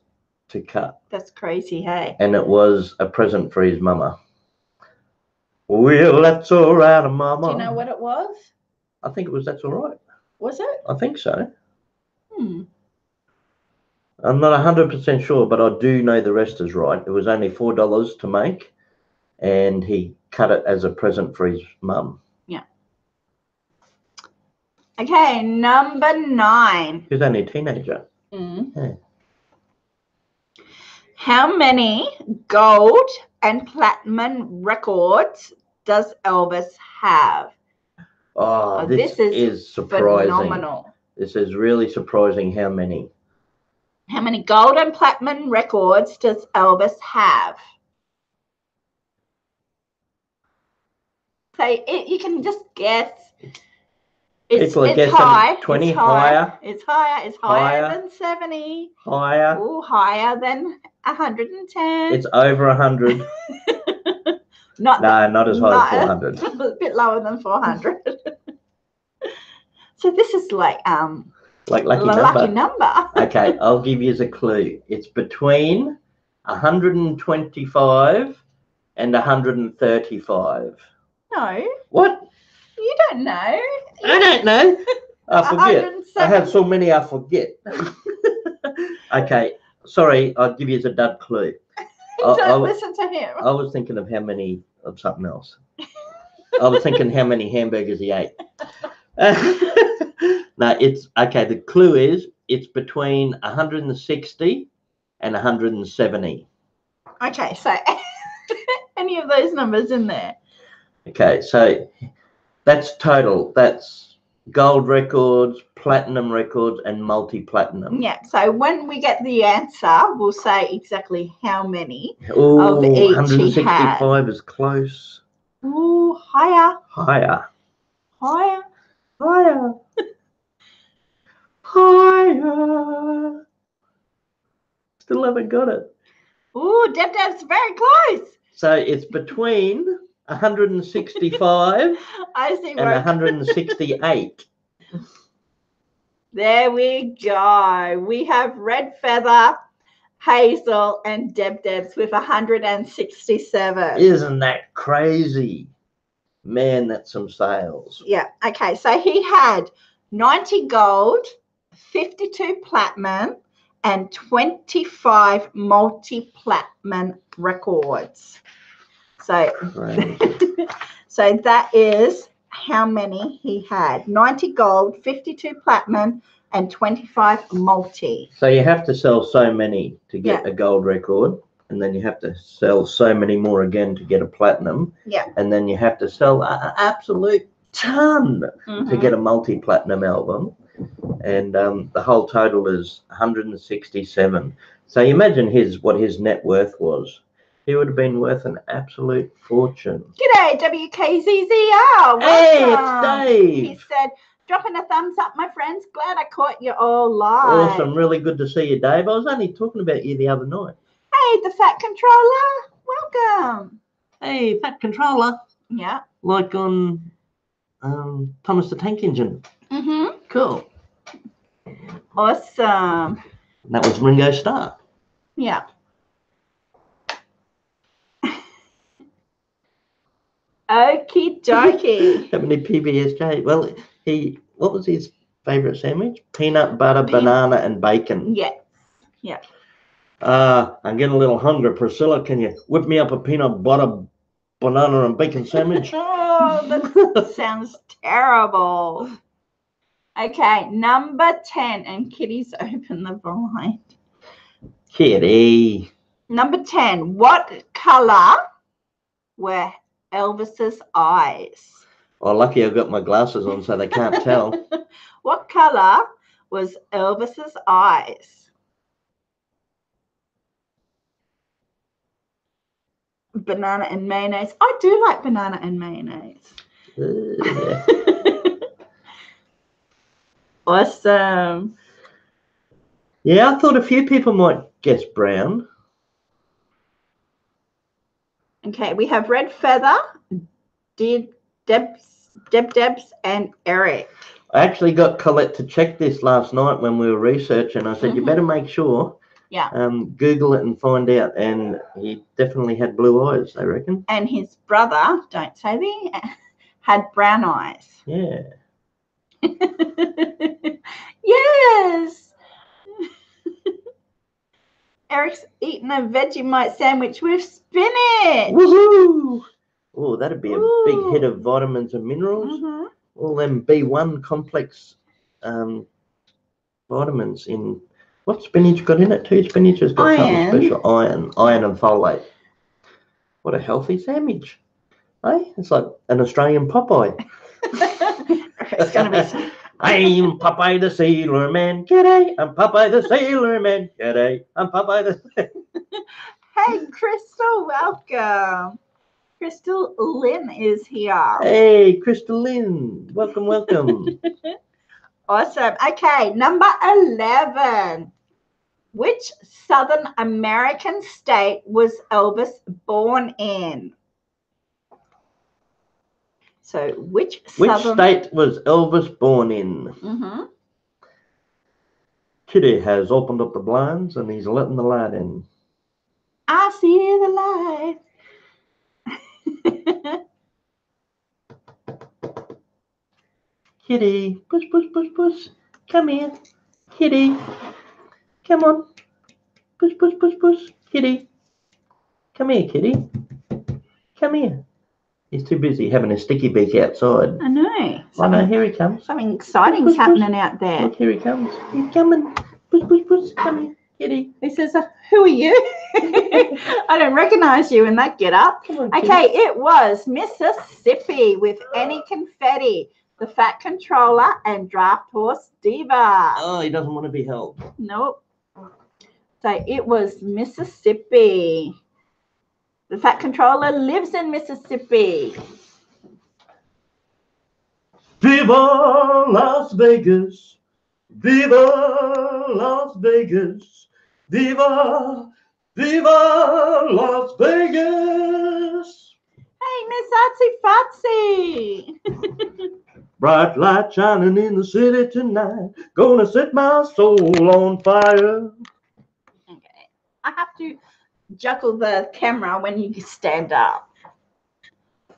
S1: to cut.
S2: That's crazy, hey?
S1: And it was a present for his mama. Well, that's all right, Mama.
S2: Do you know what it was?
S1: I think it was That's All Right.
S2: Was it?
S1: I think so. I'm not 100% sure, but I do know the rest is right. It was only $4 to make, and he cut it as a present for his mum.
S2: Yeah. Okay, number 9.
S1: He was only a teenager.
S2: Yeah. How many gold and platinum records does Elvis have?
S1: Oh, this is surprising.
S2: Phenomenal.
S1: This is really surprising. How many?
S2: How many gold and platinum records does Elvis have? So you can just guess. It's high.
S1: 20
S2: it's
S1: higher.
S2: It's higher. It's higher than 70.
S1: Higher.
S2: Oh, higher than 110.
S1: It's over 100. Not as high as 400.
S2: A bit lower than 400. So this is like lucky number.
S1: Okay, I'll give you as a clue. It's between 125 and 135.
S2: No.
S1: What?
S2: You don't know.
S1: I don't know. I forget. I have so many I forget. Okay, sorry, I'll give you as a dud clue.
S2: Don't listen to him.
S1: I was thinking of something else. I was thinking how many hamburgers he ate. No, it's okay. The clue is it's between 160 and 170.
S2: Okay, so any of those numbers in there.
S1: Okay, so that's total. That's gold records, platinum records, and multi-platinum.
S2: Yeah, so when we get the answer, we'll say exactly how many
S1: of
S2: each
S1: 165 is close.
S2: Ooh, higher.
S1: Higher.
S2: Higher.
S1: Higher. Higher. Still haven't got it.
S2: Ooh, Deb's very close.
S1: So it's between 165
S2: I see,
S1: and 168.
S2: There we go. We have Red Feather, Hazel, and Deb's with 167.
S1: Isn't that crazy? Man, that's some sales.
S2: Yeah. Okay. So he had 90 gold, 52 platinum, and 25 multi-platinum records. So, so that is how many he had. 90 gold, 52 platinum, and 25 multi.
S1: So you have to sell so many to get a gold record, and then you have to sell so many more again to get a platinum.
S2: Yeah.
S1: And then you have to sell an absolute ton to get a multi-platinum album. And the whole total is 167. So you imagine what his net worth was. He would have been worth an absolute fortune.
S2: G'day, WKZZR.
S1: Hey, it's Dave.
S2: He said, dropping a thumbs up, my friends. Glad I caught you all live.
S1: Awesome. Really good to see you, Dave. I was only talking about you the other night.
S2: Hey, the Fat Controller. Welcome.
S1: Hey, Fat Controller.
S2: Yeah.
S1: Like on Thomas the Tank Engine. Cool.
S2: Awesome.
S1: That was Ringo Starr.
S2: Yeah. Okie dokie.
S1: How many PBSJ? Well, what was his favourite sandwich? Peanut butter, banana, and bacon.
S2: Yeah. Yeah.
S1: I'm getting a little hungry. Priscilla, can you whip me up a peanut butter, banana, and bacon sandwich?
S2: Oh, that sounds terrible. Okay, number 10. And Kitty's open the blind.
S1: Kitty.
S2: Number 10. What colour were Elvis's eyes?
S1: Oh, lucky I've got my glasses on so they can't tell.
S2: What colour was Elvis's eyes? Banana and mayonnaise. I do like banana and mayonnaise. Awesome.
S1: Yeah, I thought a few people might guess brown.
S2: Okay, we have Red Feather, Debs, and Eric.
S1: I actually got Collette to check this last night when we were researching. I said, you better make sure.
S2: Yeah.
S1: Google it and find out. And he definitely had blue eyes, I reckon.
S2: And his brother, don't say me, had brown eyes.
S1: Yeah.
S2: Yes. Eric's eating a Vegemite sandwich with spinach.
S1: Woohoo! Oh, that'd be a big
S2: Ooh.
S1: hit of vitamins and minerals.
S2: Mm-hmm.
S1: All them B1 complex vitamins in. What spinach got in it too? Spinach has got something special. Iron and folate. What a healthy sandwich. Hey, it's like an Australian Popeye.
S2: It's going to be...
S1: I'm Popeye the Sailor Man. G'day. I'm Popeye the Sailor Man. G'day. I'm Popeye the...
S2: Hey, Crystal, welcome. Crystal Lynn is here.
S1: Hey, Crystal Lynn. Welcome, welcome.
S2: Awesome. Okay, number 11. Which Southern American state was Elvis born in? So, which
S1: state was Elvis born in?
S2: Mm-hmm.
S1: Kitty has opened up the blinds and he's letting the light in.
S2: I see the light.
S1: Kitty, push, push, push, push. Come here. Kitty, come on. Push, push, push, push. Kitty. Come here, Kitty. Come here. He's too busy having a sticky beak outside.
S2: I know.
S1: Oh no, here he comes.
S2: Something exciting's happening out there.
S1: Look, here he comes. He's coming. Push, push, push. Come here, Kitty.
S2: He says, who are you? I don't recognize you in that get up.
S1: Come on,
S2: Okay, it was Mississippi with Any Confetti, the Fat Controller, and Draft Horse Diva.
S1: Oh, he doesn't want to be held.
S2: Nope. So it was Mississippi. The Fat Controller lives in Mississippi.
S1: Viva Las Vegas. Viva Las Vegas. Viva, viva Las Vegas.
S2: Hey, Miss Artsy Fartsy.
S1: Bright light shining in the city tonight. Gonna set my soul on fire.
S2: Okay. I have to juggle the camera when you stand up.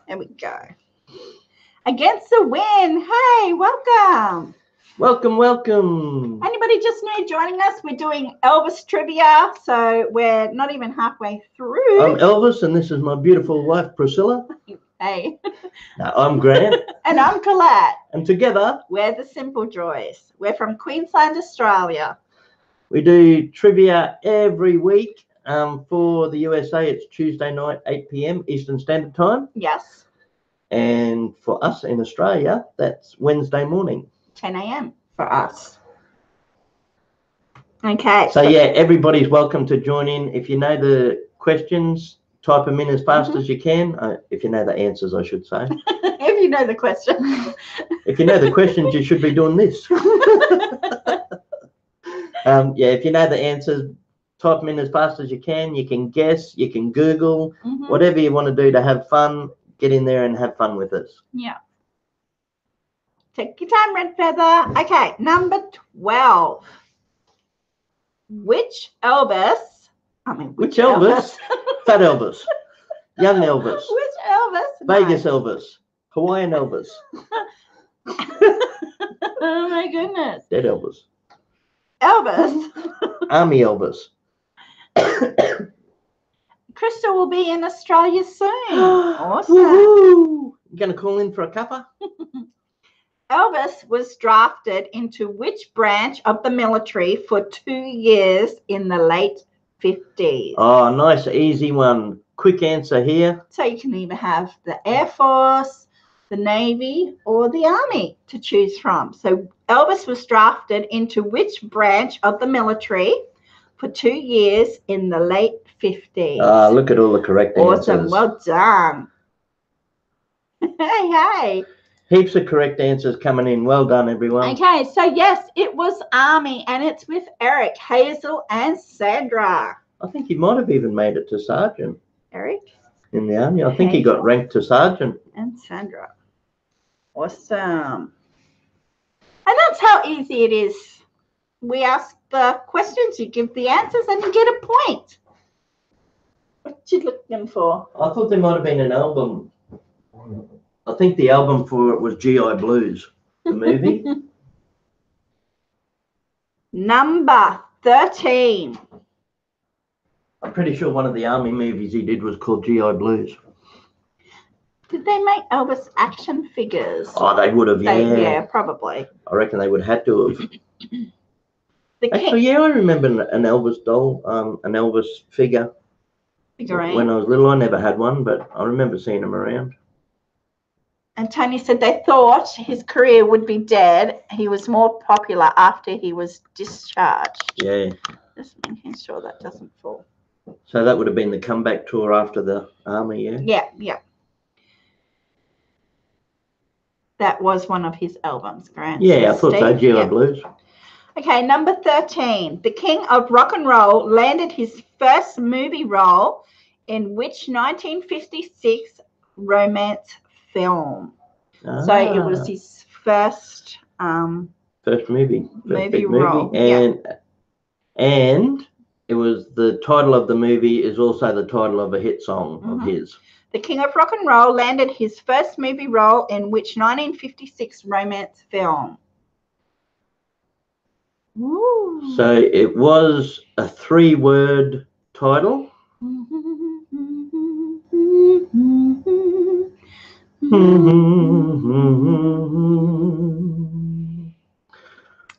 S2: There we go. Against the Wind. Hey, welcome.
S1: Welcome, welcome.
S2: Anybody just new joining us? We're doing Elvis trivia, so we're not even halfway through.
S1: I'm Elvis, and this is my beautiful wife, Priscilla.
S2: Hey.
S1: No, I'm Grant.
S2: And I'm Collette.
S1: And together,
S2: we're the Simple Joys. We're from Queensland, Australia.
S1: We do trivia every week. For the USA, it's Tuesday night, 8 p.m. Eastern Standard Time.
S2: Yes.
S1: And for us in Australia, that's Wednesday morning.
S2: 10 a.m. for us. Okay.
S1: So yeah, everybody's welcome to join in. If you know the questions, type them in as fast as you can. If you know the answers, I should say.
S2: If you know the question.
S1: If you know the questions, you should be doing this. Yeah, if you know the answers, type them in as fast as you can. You can guess, you can Google, whatever you want to do to have fun. Get in there and have fun with us.
S2: Yeah. Take your time, Red Feather. Okay, number 12. Which Elvis?
S1: Which Elvis? Fat Elvis. Young Elvis.
S2: Which Elvis?
S1: Vegas Elvis. Hawaiian Elvis.
S2: Oh my goodness.
S1: Dead Elvis.
S2: Elvis.
S1: Army Elvis.
S2: Crystal will be in Australia soon. Awesome.
S1: Woohoo! You going to call in for a cuppa?
S2: Elvis was drafted into which branch of the military for 2 years in the late 50s?
S1: Oh, nice, easy one. Quick answer here.
S2: So you can either have the Air Force, the Navy, or the Army to choose from. So Elvis was drafted into which branch of the military for 2 years in the late 50s?
S1: Look at all the correct
S2: Awesome.
S1: answers.
S2: Well done. Hey.
S1: Heaps of correct answers coming in. Well done, everyone.
S2: Okay, so yes, it was Army, and it's with Eric, Hazel, and Sandra.
S1: I think he might have even made it to sergeant.
S2: Eric?
S1: In the Army. I think he got ranked to sergeant.
S2: And Sandra. Awesome. And that's how easy it is. We ask the questions, you give the answers, and you get a point. What you looking for?
S1: I thought there might have been an album. I think the album for it was GI Blues, the movie.
S2: Number 13.
S1: I'm pretty sure one of the Army movies he did was called GI Blues.
S2: Did they make Elvis action figures?
S1: Oh, they would have, yeah.
S2: Yeah, probably.
S1: I reckon they would have had to have.
S2: The
S1: Actually, yeah, I remember an Elvis doll, an Elvis figure.
S2: figurine.
S1: When I was little, I never had one, but I remember seeing them around.
S2: And Tony said they thought his career would be dead. He was more popular after he was discharged.
S1: Yeah.
S2: Just making sure that doesn't fall.
S1: So that would have been the comeback tour after the Army, yeah?
S2: Yeah, yeah. That was one of his albums, Grant.
S1: Yeah, I thought so, GI
S2: Yeah.
S1: Blues.
S2: Okay, number 13. The King of Rock and Roll landed his first movie role in which 1956 romance film? So it was his first
S1: first movie. First big
S2: role.
S1: And it was the title of the movie is also the title of a hit song of his.
S2: The King of Rock and Roll landed his first movie role in which 1956 romance film? Ooh.
S1: So it was a 3-word title.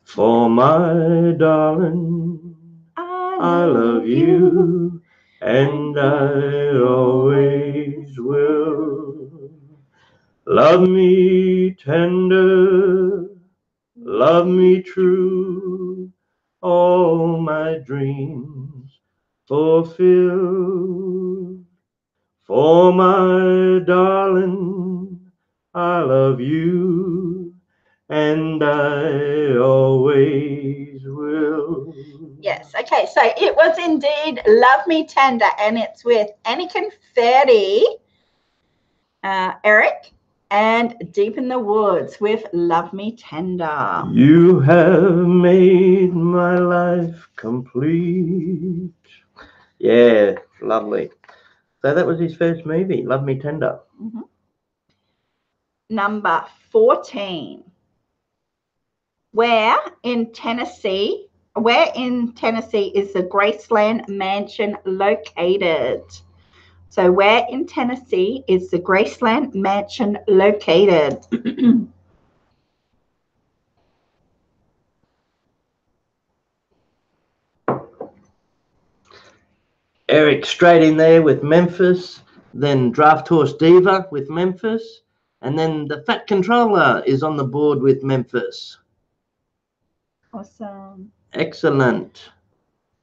S1: For my darling, I love you, and I always will. Love me tender, love me true, all my dreams fulfill. For my darling, I love you, and I always will.
S2: Yes, okay, so it was indeed Love Me Tender, and it's with Annie Confetti, Eric, and Deep in the Woods with Love Me Tender.
S1: You have made my life complete. Yeah, lovely. So that was his first movie, Love Me Tender.
S2: Number 14. Where in Tennessee is the Graceland Mansion located? So where in Tennessee is the Graceland Mansion located?
S1: Eric straight in there with Memphis, then Draft Horse Diva with Memphis, and then the Fat Controller is on the board with Memphis.
S2: Awesome.
S1: Excellent.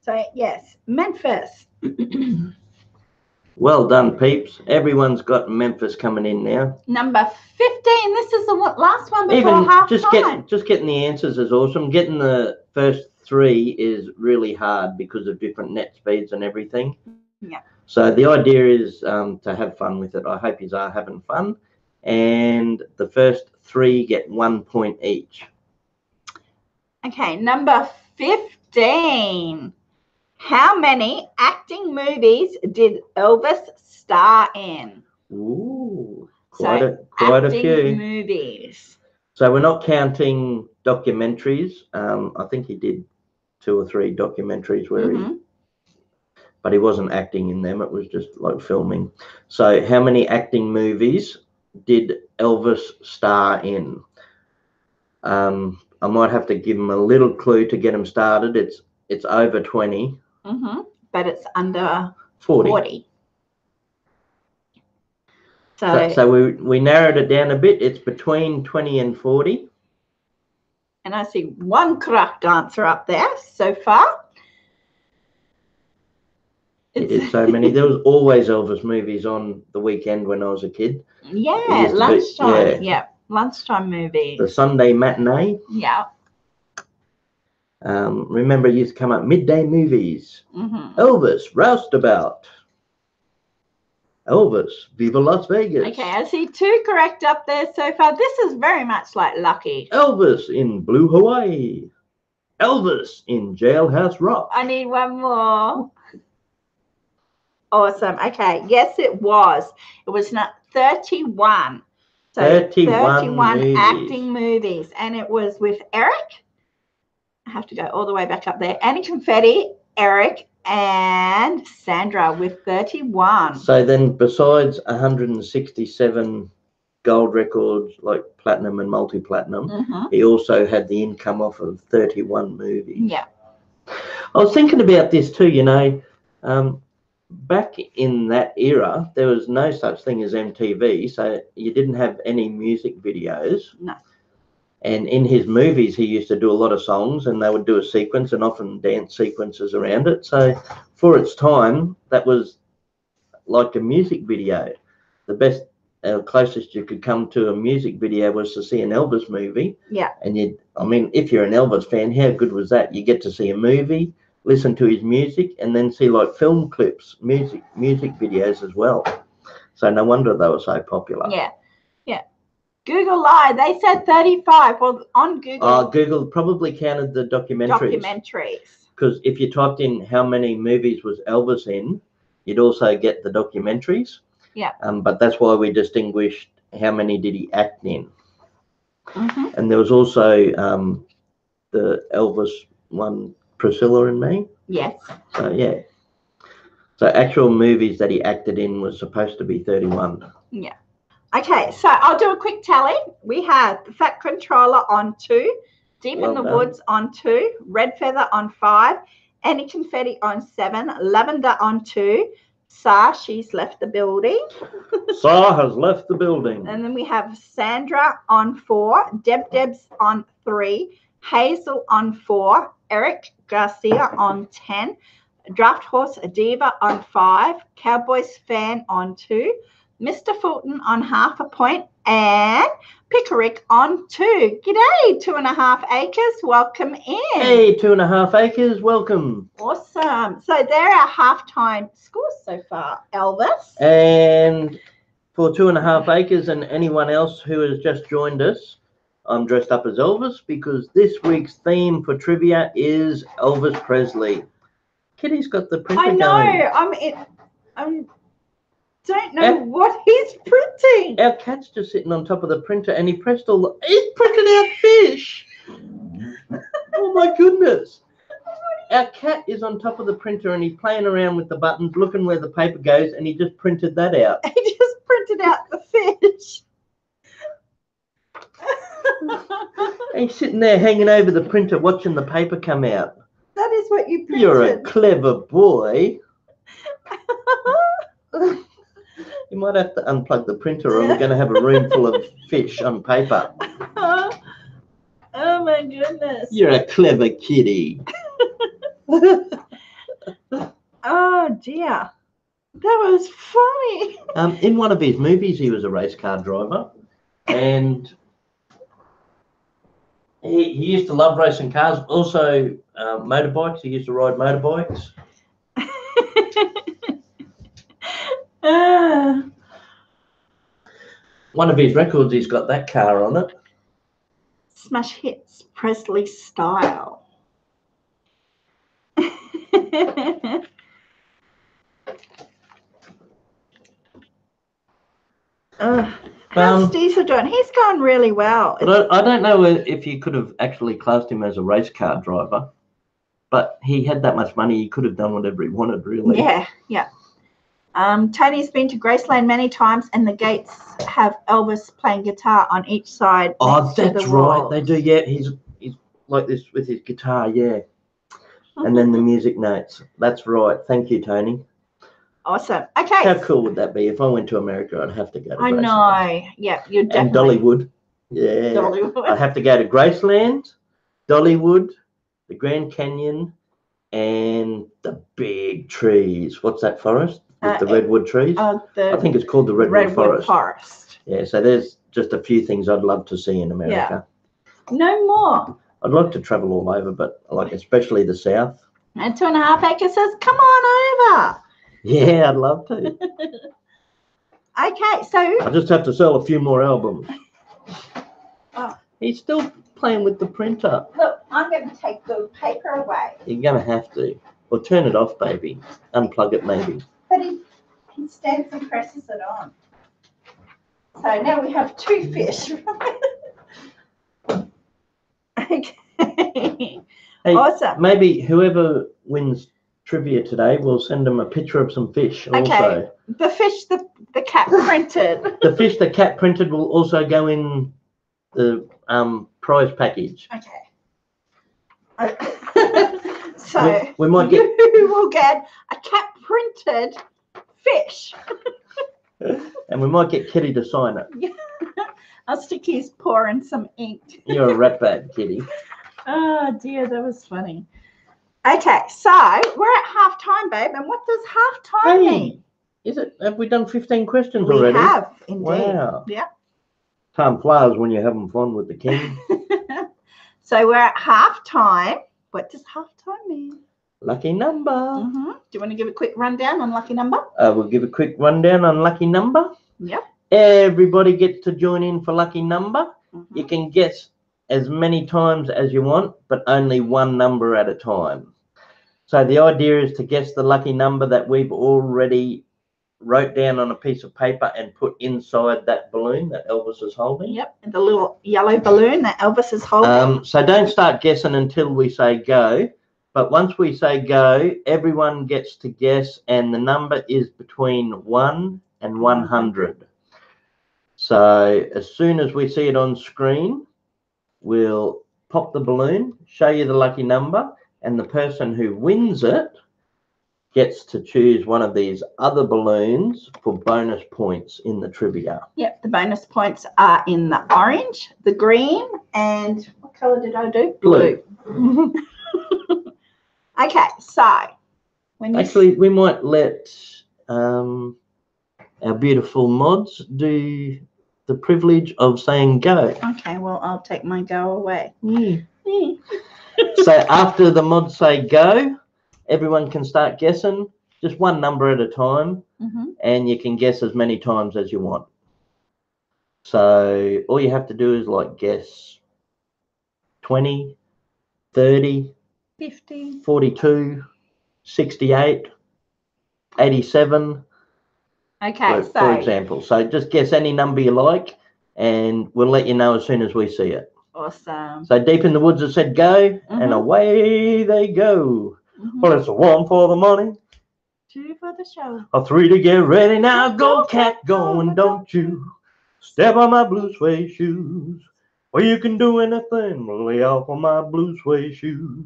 S2: So yes, Memphis.
S1: Well done, peeps. Everyone's got Memphis coming in now.
S2: Number 15. This is the last one before half time.
S1: Just getting the answers is awesome. Getting the first 3 is really hard because of different net speeds and everything.
S2: Yeah.
S1: So the idea is to have fun with it. I hope you are having fun. And the first 3 get 1 point each.
S2: Okay, number 15. How many acting movies did Elvis star in?
S1: Ooh, quite a few
S2: movies.
S1: So we're not counting documentaries. I think he did 2 or 3 documentaries where he. but he wasn't acting in them. It was just like filming. So how many acting movies did Elvis star in? I might have to give him a little clue to get him started. It's over 20.
S2: But it's under
S1: 40.
S2: 40.
S1: So we narrowed it down a bit. It's between 20 and 40.
S2: And I see one correct answer up there so far.
S1: He did so many. There was always Elvis movies on the weekend when I was a kid.
S2: Yeah, lunchtime. Yeah, lunchtime movies.
S1: The Sunday matinee.
S2: Yeah.
S1: Remember, it used to come up midday movies. Elvis, Roustabout. Elvis, Viva Las Vegas.
S2: Okay, I see 2 correct up there so far. This is very much like Lucky.
S1: Elvis in Blue Hawaii. Elvis in Jailhouse Rock.
S2: I need one more. Awesome. Okay. Yes, it was. It was not 31. So 31 acting movies. And it was with Eric. I have to go all the way back up there. Annie Confetti, Eric, and Sandra with 31.
S1: So then besides 167 gold records, like platinum and multi-platinum, he also had the income off of 31 movies.
S2: Yeah.
S1: I was thinking about this too, you know. Back in that era, there was no such thing as MTV, so you didn't have any music videos.
S2: No.
S1: And in his movies, he used to do a lot of songs, and they would do a sequence and often dance sequences around it. So for its time, that was like a music video. The best, closest you could come to a music video was to see an Elvis movie.
S2: Yeah.
S1: And if you're an Elvis fan, how good was that? You get to see a movie, listen to his music, and then see like film clips, music videos as well. So no wonder they were so popular.
S2: Yeah. Google lied. They said 35. Well, on Google.
S1: Google probably counted the documentaries. Because if you typed in how many movies was Elvis in, you'd also get the documentaries.
S2: Yeah.
S1: But that's why we distinguished how many did he act in. And there was also the Elvis one, Priscilla and Me.
S2: Yes.
S1: So yeah. So actual movies that he acted in was supposed to be 31.
S2: Yeah. Okay, so I'll do a quick tally. We had the Fat Controller on 2, Deep in the Woods on 2, Red Feather on 5, Annie Confetti on 7, Lavender on 2, Sa, she's left the building.
S1: Sa has left the building.
S2: And then we have Sandra on 4, Deb's on 3, Hazel on 4, Eric Garcia on 10, Draft Horse Diva on 5, Cowboys Fan on 2, Mr. Fulton on 0.5 point, and Pickerick on 2. G'day, 2.5 Acres. Welcome in.
S1: Hey, 2.5 Acres. Welcome.
S2: Awesome. So there are halftime scores so far, Elvis.
S1: And for 2.5 Acres and anyone else who has just joined us, I'm dressed up as Elvis because this week's theme for trivia is Elvis Presley. Kitty's got the printer going.
S2: I don't know what he's printing.
S1: Our cat's just sitting on top of the printer and he's printed out fish. Oh my goodness. Our cat is on top of the printer and he's playing around with the buttons, looking where the paper goes, and he just printed that out.
S2: He just printed out the fish.
S1: And he's sitting there hanging over the printer watching the paper come out.
S2: That is what you printed.
S1: You're a clever boy. You might have to unplug the printer or we're going to have a room full of fish on paper.
S2: Oh my goodness.
S1: You're a clever kitty.
S2: Oh dear. That was funny.
S1: In one of his movies, he was a race car driver. And he used to love racing cars. Also, motorbikes. He used to ride motorbikes. One of his records, he's got that car on it.
S2: Smash Hits, Presley style. How's Diesel doing? He's going really well.
S1: But I don't know if you could have actually classed him as a race car driver, But he had that much money, he could have done whatever he wanted, really.
S2: Yeah, yeah. Tony's been to Graceland many times, and the gates have Elvis playing guitar on each side.
S1: Oh,
S2: next to
S1: that's
S2: the
S1: right.
S2: walls.
S1: They do, yeah. He's like this with his guitar, yeah. And then the music notes. That's right. Thank you, Tony.
S2: Awesome. Okay.
S1: How cool would that be? If I went to America, I'd have to go to
S2: I
S1: Graceland.
S2: know. Yeah, you're definitely.
S1: And Dollywood. Yeah.
S2: Dollywood.
S1: I'd have to go to Graceland, Dollywood, the Grand Canyon, and the big trees. What's that forest with the redwood trees? I think it's called the Redwood Forest. Yeah, so there's just a few things I'd love to see in America.
S2: Yeah. No more.
S1: I'd like to travel all over, but like especially the South.
S2: And 2.5 Acres says, come on over.
S1: Yeah, I'd love to.
S2: Okay, so
S1: I just have to sell a few more albums.
S2: Oh.
S1: He's still playing with the printer.
S2: Look, I'm going to take the paper away.
S1: You're going to have to. Or turn it off, baby. Unplug it, maybe.
S2: But he stands and presses it on. So now we have 2 fish. Okay.
S1: Hey,
S2: awesome.
S1: Maybe whoever wins trivia today, we'll send them a picture of some fish also.
S2: The fish the cat printed.
S1: The fish the cat printed will also go in the prize package.
S2: Okay. So
S1: we might get
S2: you will get a cat printed fish.
S1: And we might get Kitty to sign it.
S2: I'll stick his paw in some ink.
S1: You're a rat bag, Kitty.
S2: Oh dear, that was funny. Okay, so we're at half time, babe, and what does half time mean?
S1: Is it? Have we done 15 questions
S2: we
S1: already?
S2: We have, indeed.
S1: Wow.
S2: Yeah.
S1: Time flies when you're having fun with the king.
S2: So we're at half time. What does half time mean?
S1: Lucky number.
S2: Mm-hmm. Do you want to give a quick rundown on lucky number?
S1: We'll give a quick rundown on lucky number.
S2: Yep.
S1: Everybody gets to join in for lucky number.
S2: Mm-hmm.
S1: You can guess as many times as you want, but only one number at a time. So the idea is to guess the lucky number that we've already wrote down on a piece of paper and put inside that balloon that Elvis is holding.
S2: Yep, and the little yellow balloon that Elvis is holding.
S1: So don't start guessing until we say go. But once we say go, everyone gets to guess, and the number is between 1 and 100. So as soon as we see it on screen, we'll pop the balloon, show you the lucky number, and the person who wins it gets to choose one of these other balloons for bonus points in the trivia.
S2: Yep, the bonus points are in the orange, the green, and what colour did I do? Blue. Okay, so when
S1: actually we might let our beautiful mods do the privilege of saying go.
S2: Okay, well I'll take my go away.
S1: So after the mods say go, everyone can start guessing, just one number at a time, and you can guess as many times as you want. So all you have to do is like guess 20, 30,
S2: 50,
S1: 42, 68, 87.
S2: Okay,
S1: for example. So just guess any number you like, and we'll let you know as soon as we see it.
S2: Awesome.
S1: So Deep in the Woods has said go, and away they go. Well, it's a 1 for the money,
S2: 2 for the show,
S1: a 3 to get ready. Now go, cat, go, and don't you step on my blue suede shoes. Well, you can do anything, lay off on my blue suede shoes.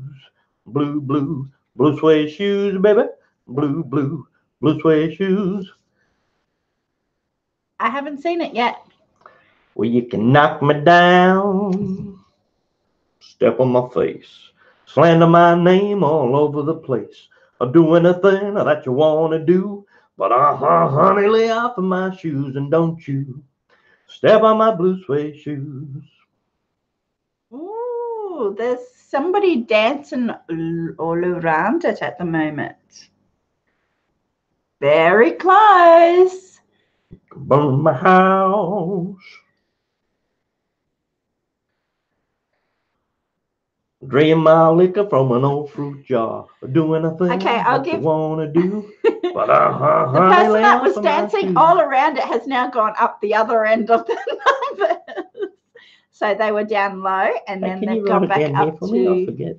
S1: Blue, blue, blue suede shoes, baby. Blue, blue, blue suede shoes.
S2: I haven't seen it yet.
S1: Well, you can knock me down, step on my face, slander my name all over the place. I'll do anything that you want to do, but honey, lay off of my shoes and don't you step on my blue suede shoes.
S2: Ooh, there's somebody dancing all around it at the moment. Very close.
S1: Burn my house. Drink my liquor from an old fruit jar. Do anything
S2: I'll give
S1: you want to do. But
S2: the person that was dancing all around it has now gone up the other end of the numbers. So they were down low, and then they've gone back up to.
S1: I forget.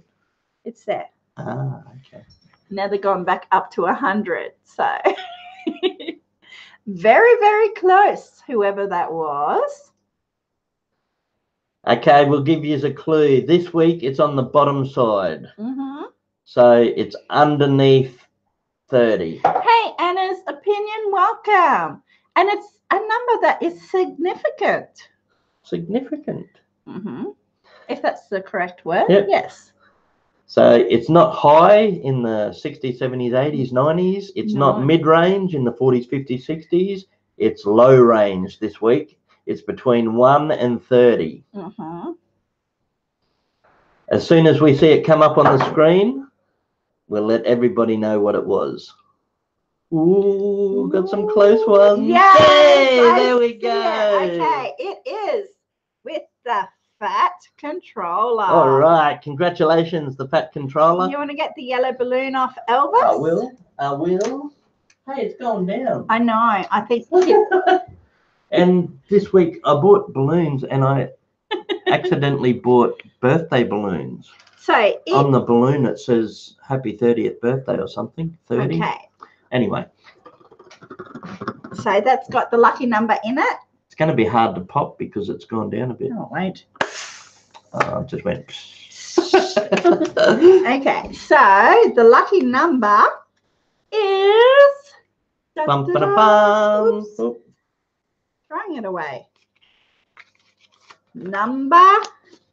S2: It's there.
S1: Ah, okay.
S2: Now they're gone back up to 100. So very, very close, whoever that was.
S1: Okay, we'll give you a clue. This week it's on the bottom side.
S2: Mm-hmm.
S1: So it's underneath 30.
S2: Hey, Anna's opinion, welcome. And it's a number that is significant.
S1: Significant.
S2: Mm-hmm. If that's the correct word,
S1: Yep.
S2: yes.
S1: So it's not high in the 60s, 70s, 80s, 90s. It's not mid-range in the 40s, 50s, 60s. It's low range this week. It's between 1 and 30.
S2: Mm-hmm.
S1: As soon as we see it come up on the screen, we'll let everybody know what it was. Ooh, got some close ones.
S2: Yes,
S1: Yay, there we go.
S2: Okay, it is with the Fat Controller.
S1: All right, congratulations, the Fat Controller.
S2: You want to get the yellow balloon off Elvis?
S1: I will. Hey, it's gone down.
S2: I know, I think.
S1: And this week I bought balloons and I accidentally bought birthday balloons.
S2: So
S1: on the balloon it says happy 30th birthday or something. 30.
S2: Okay.
S1: Anyway.
S2: So that's got the lucky number in it.
S1: It's going to be hard to pop because it's gone down a bit.
S2: Oh, wait.
S1: It just went.
S2: Okay, so the lucky number is.
S1: Bum, ba, bum.
S2: Oops. Throwing it away. Number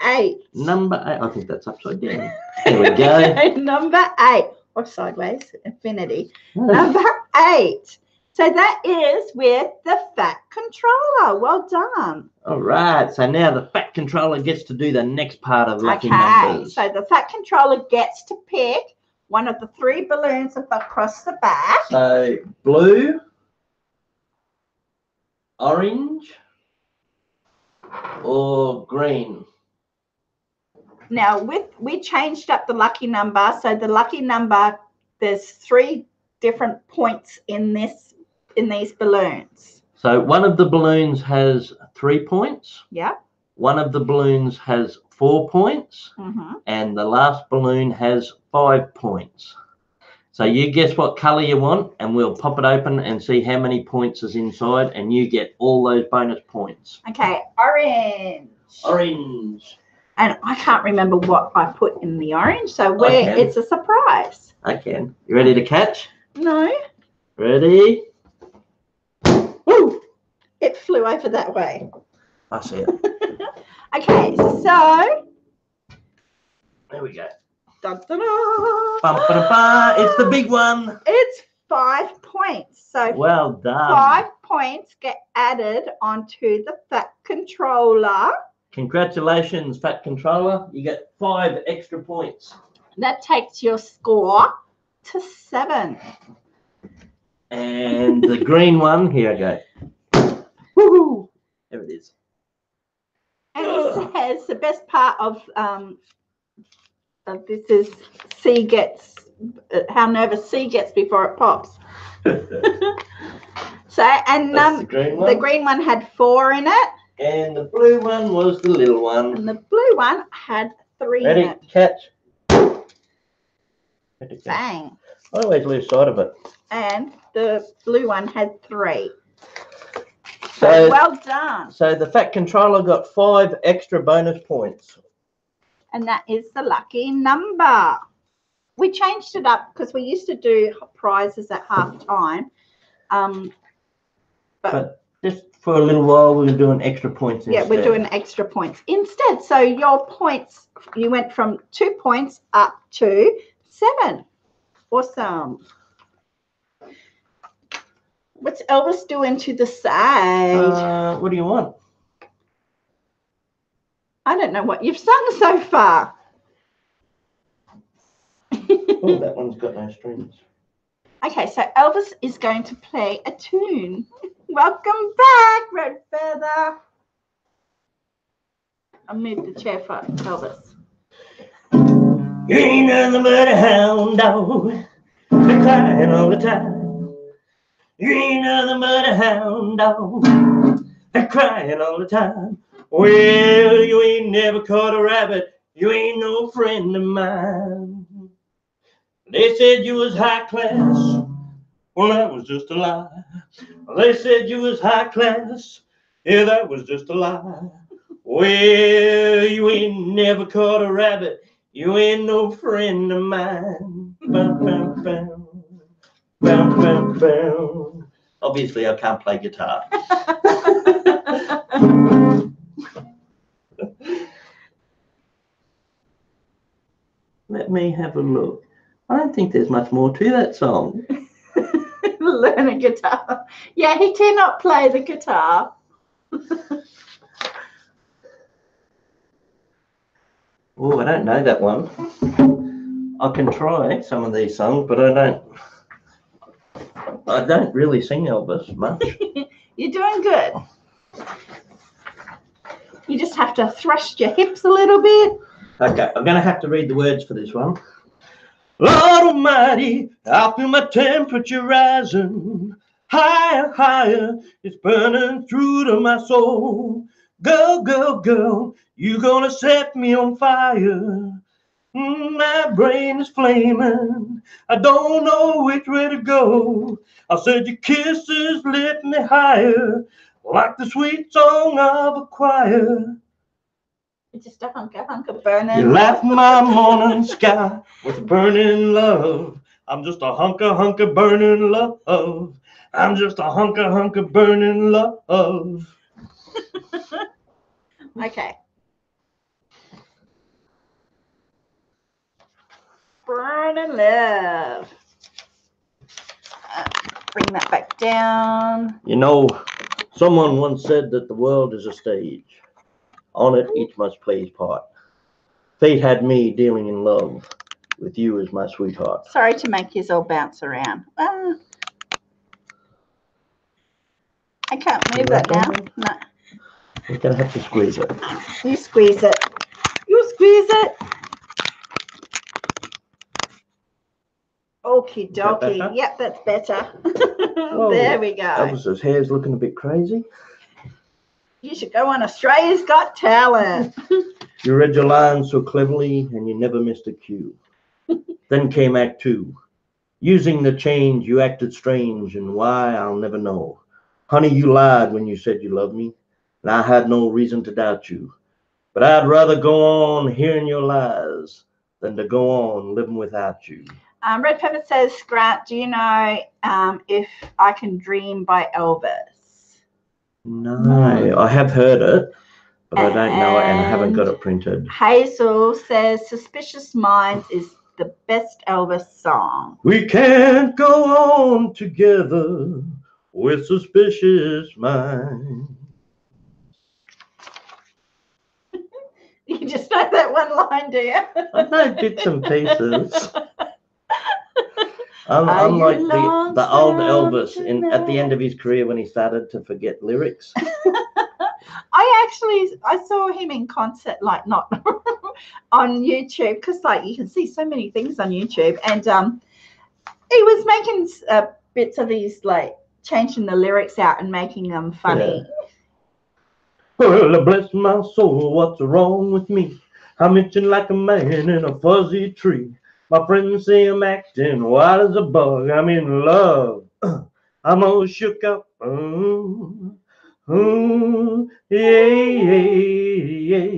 S2: 8.
S1: Number 8. I think that's upside down. There we go.
S2: Okay, number 8. Or sideways, infinity. Number 8. So that is with the Fat Controller. Well done.
S1: All right. So now the Fat Controller gets to do the next part of lucky numbers.
S2: So the Fat Controller gets to pick one of the 3 balloons across the back.
S1: So blue, orange, or green.
S2: Now we changed up the lucky number. So the lucky number, there's 3 different points in these balloons.
S1: So one of the balloons has 3 points.
S2: Yeah.
S1: One of the balloons has 4 points.
S2: Mm-hmm.
S1: And the last balloon has 5 points. So you guess what color you want and we'll pop it open and see how many points is inside and you get all those bonus points.
S2: Okay, orange.
S1: Orange.
S2: And I can't remember what I put in the orange, so it's a surprise.
S1: I can. You ready to catch?
S2: No.
S1: Ready?
S2: Woo! It flew over that way.
S1: I see it.
S2: Okay, so
S1: There we go.
S2: dun, dun, dun.
S1: It's the big one.
S2: It's 5 points. So
S1: Well done.
S2: 5 points get added onto the Fat Controller.
S1: Congratulations, Fat Controller. You get 5 extra points.
S2: That takes your score to 7.
S1: And the green one, here I go. Woohoo! There it is.
S2: And it says the best part of this is how nervous C gets before it pops. So, and the green one had 4 in it.
S1: And the blue one was the little one.
S2: And the blue one had 3
S1: Ready,
S2: in it.
S1: catch.
S2: Bang.
S1: I always lose sight of it.
S2: And the blue one had 3.
S1: So
S2: well done.
S1: So the Fat Controller got 5 extra bonus points.
S2: And that is the lucky number. We changed it up because we used to do prizes at half time.
S1: But just for a little while, we're doing extra points instead.
S2: Yeah, we're doing extra points instead. So your points, you went from 2 points up to 7. Awesome. What's Elvis doing to the side?
S1: What do you want?
S2: I don't know what you've sung so far.
S1: Oh, that one's got no strings.
S2: Okay, so Elvis is going to play a tune. Welcome back, Red Feather. I'll move the chair for Elvis.
S1: You ain't nothing but a hound dog, been crying all the time. You ain't nothing but a hound dog, been crying all the time. Well, you ain't never caught a rabbit, you ain't no friend of mine. They said you was high class. Well, that was just a lie. They said you was high class. Yeah, that was just a lie. Well, you ain't never caught a rabbit. You ain't no friend of mine. Bam, bam, bam. Bam, bam, bam. Obviously, I can't play guitar. Let me have a look. I don't think there's much more to that song.
S2: Learn a guitar. Yeah, he cannot play the guitar.
S1: Oh, I don't know that one. I can try some of these songs, but I don't really sing Elvis much.
S2: You're doing good. You just have to thrust your hips a little bit.
S1: Okay, I'm going to have to read the words for this one. Lord Almighty, I feel my temperature rising. Higher, higher, it's burning through to my soul. Girl, girl, girl, you gonna set me on fire. My brain is flaming. I don't know which way to go. I said your kisses lift me higher, like the sweet song of a choir.
S2: Just a hunker burning.
S1: You left my morning sky with burning love. I'm just a hunker burning love. I'm just a hunker burning love.
S2: Okay. Burning love. Bring that back down.
S1: You know, someone once said that the world is a stage. On it, each must play his part. Fate had me dealing in love with you as my sweetheart.
S2: Sorry to make his all bounce around. I can't move that now. No.
S1: We're going to have to squeeze it.
S2: You squeeze it. You squeeze it. Okie dokie. Yep, that's better.
S1: Whoa,
S2: there we go.
S1: Elvis's hair's looking a bit crazy.
S2: You should go on Australia's Got Talent.
S1: You read your lines so cleverly and you never missed a cue. Then came Act 2. Using the change, you acted strange, and why, I'll never know. Honey, you lied when you said you loved me, and I had no reason to doubt you. But I'd rather go on hearing your lies than to go on living without you.
S2: Red Pepper says, Grant, do you know If I Can Dream by Elvis?
S1: No, I have heard it, but I don't know it and I haven't got it printed.
S2: Hazel says, Suspicious Minds is the best Elvis song.
S1: We can't go on together with suspicious minds.
S2: You just know that one line, do you?
S1: I know bits and pieces. I'm like the old Elvis at the end of his career when he started to forget lyrics.
S2: I saw him in concert, like not on YouTube, because like you can see so many things on YouTube, and he was making bits of these, like changing the lyrics out and making them funny.
S1: Yeah. Well, bless my soul, what's wrong with me? I'm itching like a man in a fuzzy tree. My friends say I'm acting wild as a bug. I'm in love. I'm all shook up. Yeah.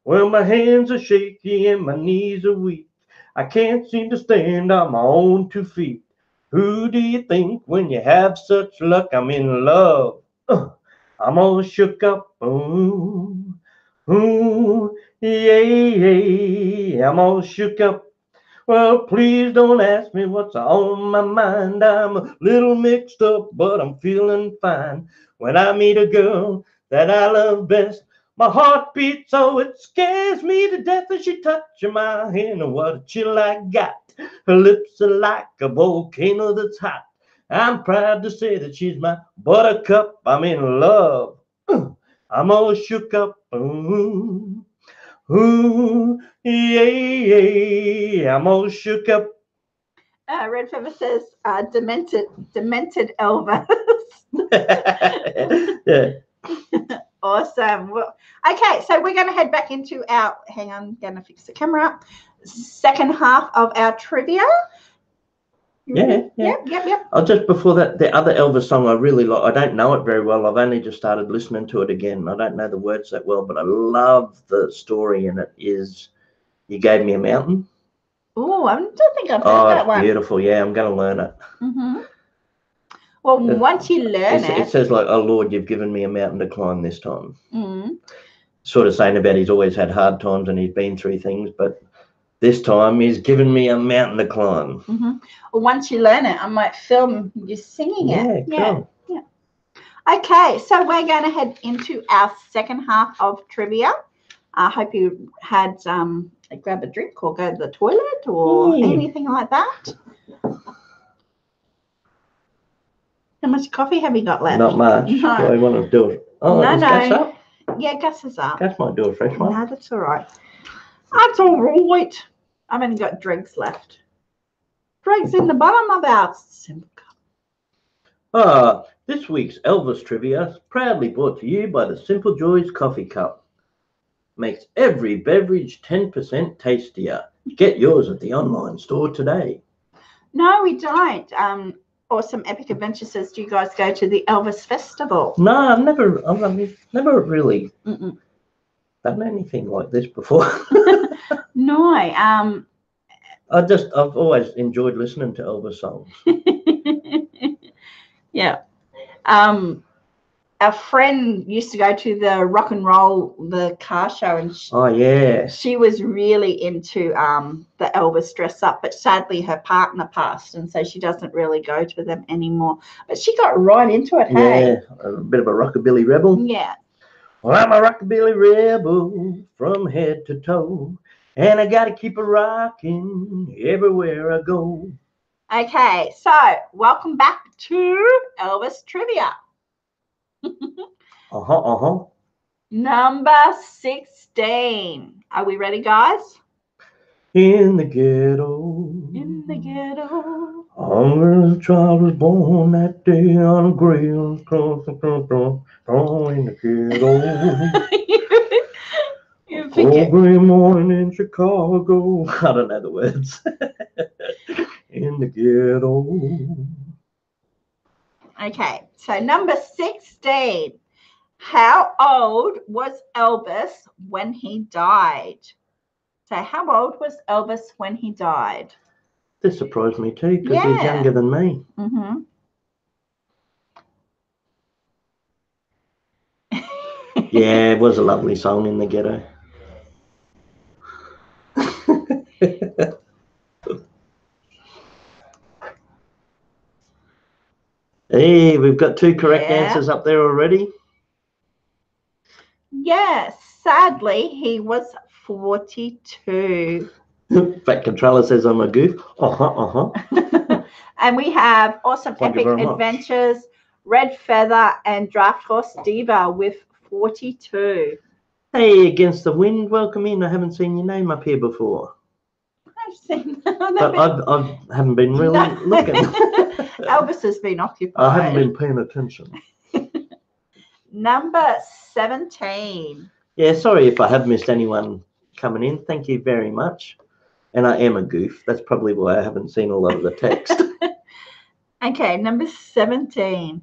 S1: Well, my hands are shaky and my knees are weak. I can't seem to stand on my own 2 feet. Who do you think when you have such luck? I'm in love. I'm all shook up. Yeah. I'm all shook up. Well, please don't ask me what's on my mind. I'm a little mixed up, but I'm feeling fine. When I meet a girl that I love best, my heart beats so it scares me to death as she touches my hand. What a chill I got. Her lips are like a volcano that's hot. I'm proud to say that she's my buttercup. I'm in love. I'm all shook up. Yeah, I'm all shook up.
S2: Red Feather says, demented Elvis.
S1: Yeah.
S2: Awesome. Well, okay, so we're going to head back into our, hang on, I'm going to fix the camera up, second half of our trivia.
S1: Yeah.
S2: Yep.
S1: Oh, just before that, the other Elvis song I really like. I don't know it very well. I've only just started listening to it again. I don't know the words that well, but I love the story in it. Is You Gave Me a Mountain.
S2: Oh, I don't think I've heard that one.
S1: Beautiful. Yeah, I'm going to learn it.
S2: Well, once you learn
S1: it says like, "Oh Lord, you've given me a mountain to climb this time."
S2: Mm-hmm.
S1: Sort of saying about he's always had hard times and he's been through things, but this time he's given me a mountain to climb.
S2: Well, once you learn it, I might film you singing it.
S1: Cool.
S2: Yeah. Okay, so we're going to head into our second half of trivia. I hope you had grab a drink or go to the toilet or anything like that. How much coffee have you got left?
S1: Not much.
S2: No.
S1: Do I want to do it? Oh,
S2: No,
S1: is gas up?
S2: Yeah, gas is up.
S1: Gas might do a fresh one.
S2: No, that's all right. That's all right. I've only got dregs left. Dregs in the bottom of our simple cup.
S1: This week's Elvis trivia proudly brought to you by the Simple Joys Coffee Cup. Makes every beverage 10% tastier. Get yours at the online store today.
S2: No, we don't. Awesome Epic Adventure says, do you guys go to the Elvis Festival?
S1: No, I've never really done anything like this before.
S2: No.
S1: I've always enjoyed listening to Elvis songs.
S2: Yeah. Our friend used to go to the rock and roll, the car show, and she was really into the Elvis dress up, but sadly her partner passed, and so she doesn't really go to them anymore. But she got right into it. Hey,
S1: a bit of a rockabilly rebel.
S2: Yeah.
S1: Well, I'm a rockabilly rebel from head to toe, and I gotta keep it rocking everywhere I go.
S2: Okay, so welcome back to Elvis trivia. Number 16. Are we ready, guys?
S1: In the ghetto.
S2: In the ghetto.
S1: Hungry child was born that day on a grill across the in the ghetto. Oh, gray morning in Chicago. I don't know the words. In the ghetto.
S2: Okay, so number 16. How old was Elvis when he died? So how old was Elvis when he died?
S1: This surprised me too, because he's younger than me. Yeah, it was a lovely song, In the Ghetto. Hey, we've got 2 correct answers up there already.
S2: Yes, sadly, he was 42.
S1: Fat Controller says I'm a goof.
S2: And we have Awesome Epic Adventures, Red Feather, and Draft Horse Diva with 42.
S1: Hey, Against the Wind, welcome in. I haven't seen your name up here before.
S2: I've seen
S1: but I haven't been really looking.
S2: Elvis has been occupied.
S1: I haven't been paying attention.
S2: Number 17.
S1: Yeah, sorry if I have missed anyone coming in. Thank you very much. And I am a goof. That's probably why I haven't seen all of the text.
S2: Okay, number 17.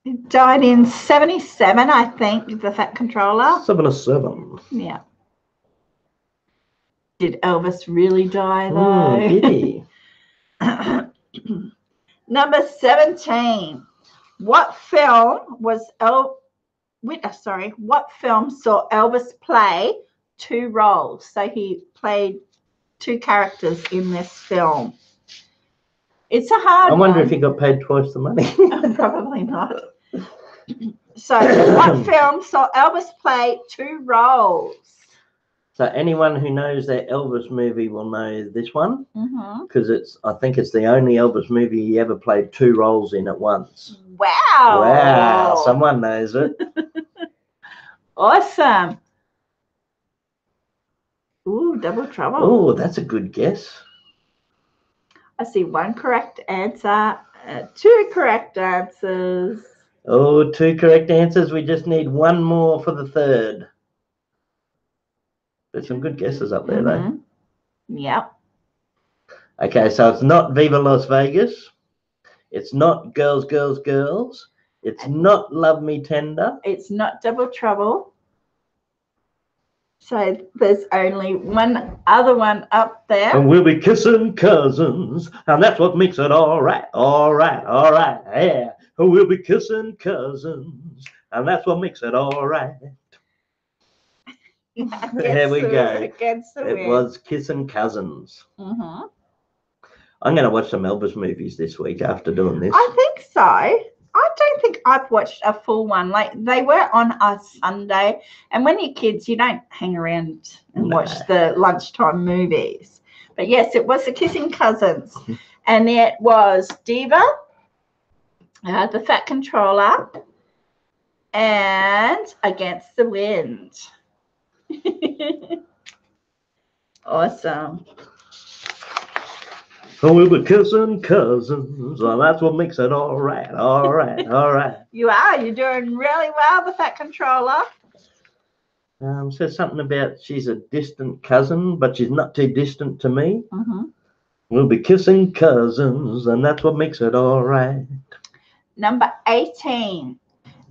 S2: It died in 77, I think, the Fat Controller.
S1: 77.
S2: Yeah. Did Elvis really die, though?
S1: Did he?
S2: Number 17. What film saw Elvis play 2 roles? So he played 2 characters in this film. It's a hard one.
S1: I wonder if he got paid twice the money.
S2: Probably not. So what film saw Elvis play 2 roles?
S1: So anyone who knows that Elvis movie will know this one, because I think it's the only Elvis movie he ever played 2 roles in at once.
S2: Wow!
S1: Someone knows it.
S2: Awesome. Ooh, Double Trouble.
S1: Oh, that's a good guess.
S2: I see 1 correct answer, 2 correct answers.
S1: Oh, 2 correct answers. We just need 1 more for the 3rd. There's some good guesses up there, though.
S2: Yep.
S1: Okay, so it's not Viva Las Vegas. It's not Girls, Girls, Girls. It's not Love Me Tender.
S2: It's not Double Trouble. So there's only one other one up there.
S1: And we'll be kissing cousins, and that's what makes it all right, all right, all right, yeah. And we'll be kissing cousins, and that's what makes it all right. There we go. It was Kissing Cousins.
S2: Mm-hmm.
S1: I'm going to watch some Elvis movies this week after doing this.
S2: I think so. I don't think I've watched a full one. Like, they were on a Sunday, and when you're kids, you don't hang around and watch the lunchtime movies. But yes, it was the Kissing Cousins, and it was Diva, the Fat Controller, and Against the Wind. Awesome.
S1: So we'll be kissing cousins, and that's what makes it all right, all right, all right.
S2: You're doing really well, the Fat Controller.
S1: Says something about she's a distant cousin, but she's not too distant to me.
S2: Mm-hmm.
S1: We'll be kissing cousins, and that's what makes it all right.
S2: Number 18.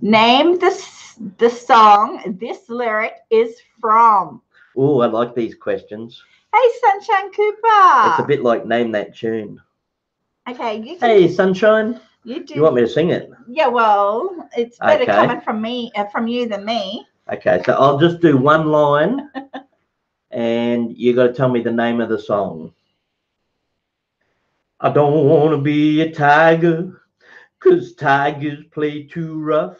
S2: Name the song this lyric is from.
S1: Oh, I like these questions.
S2: Hey, Sunshine Cooper.
S1: It's a bit like Name That Tune.
S2: Okay, you can.
S1: Hey, Sunshine.
S2: You do.
S1: You want me to sing it?
S2: Yeah, well, it's better coming from you than me.
S1: Okay, so I'll just do one line, and you got to tell me the name of the song. I don't want to be a tiger, 'cause tigers play too rough.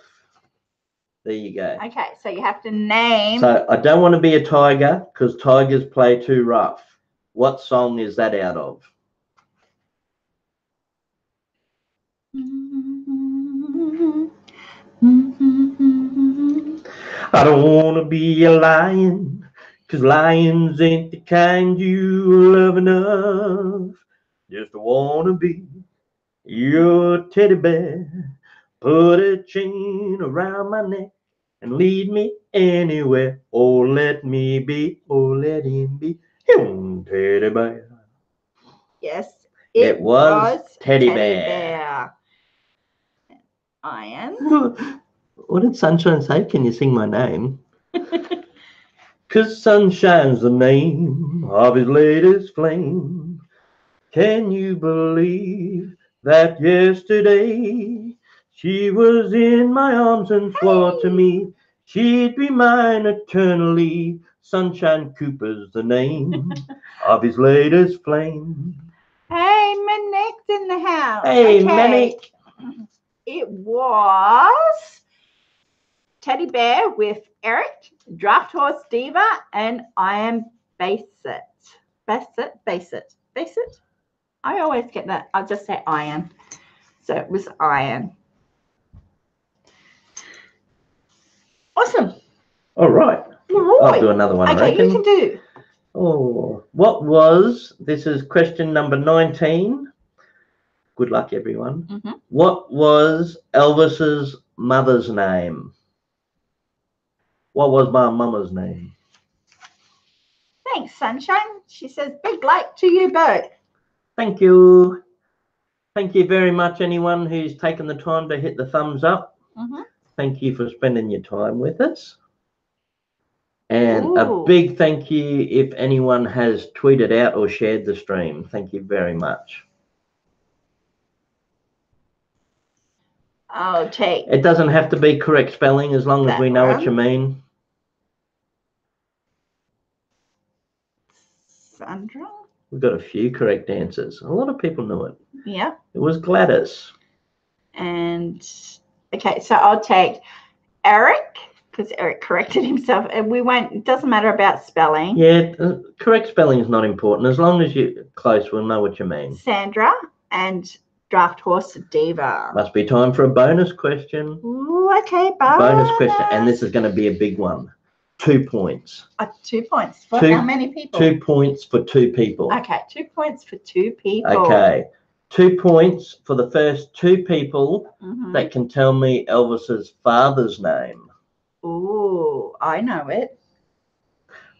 S1: There you go.
S2: Okay, so you have to name.
S1: So I don't want to be a tiger, 'cause tigers play too rough. What song is that out of? I don't want to be a lion, 'cause lions ain't the kind you love enough. Just want to be your teddy bear. Put a chain around my neck and lead me anywhere. Oh, let me be, oh, let him be your teddy bear.
S2: Yes,
S1: it was Teddy Bear.
S2: Iron.
S1: What did Sunshine say? Can you sing my name? 'Cause Sunshine's the name of his latest flame. Can you believe that yesterday she was in my arms and swore to me she'd be mine eternally? Sunshine Cooper's the name of his latest flame.
S2: Hey, Manic's in the house.
S1: Hey, okay. Manic.
S2: It was Teddy Bear with Eric, Draft Horse Diva, and I Am Bassett. Bassett. I always get that. I'll just say Iron. So it was Iron. Awesome.
S1: All right. I'll do another one.
S2: Okay, you can do.
S1: Oh, what was, this is question number 19. Good luck, everyone.
S2: Mm-hmm.
S1: What was Elvis's mother's name? What was my mama's name?
S2: Thanks, Sunshine. She says big like to you both.
S1: Thank you. Thank you very much, anyone who's taken the time to hit the thumbs up.
S2: Mm-hmm.
S1: Thank you for spending your time with us. And a big thank you if anyone has tweeted out or shared the stream. Thank you very much.
S2: I'll take.
S1: It doesn't have to be correct spelling as long as we know what you mean.
S2: Sandra?
S1: We've got a few correct answers. A lot of people knew it.
S2: Yeah.
S1: It was Gladys.
S2: And, okay, so I'll take Eric, because Eric corrected himself. And we won't, it doesn't matter about spelling.
S1: Yeah, correct spelling is not important. As long as you're close, we'll know what you mean.
S2: Sandra and Draft Horse Diva.
S1: Must be time for a bonus question.
S2: Ooh, okay,
S1: bonus question. And this is going to be a big one. 2 points.
S2: 2 points. For how many people?
S1: 2 points for 2 people.
S2: Okay, 2 points for 2 people.
S1: Okay. 2 points for the first 2 people that can tell me Elvis's father's name.
S2: Ooh, I know it.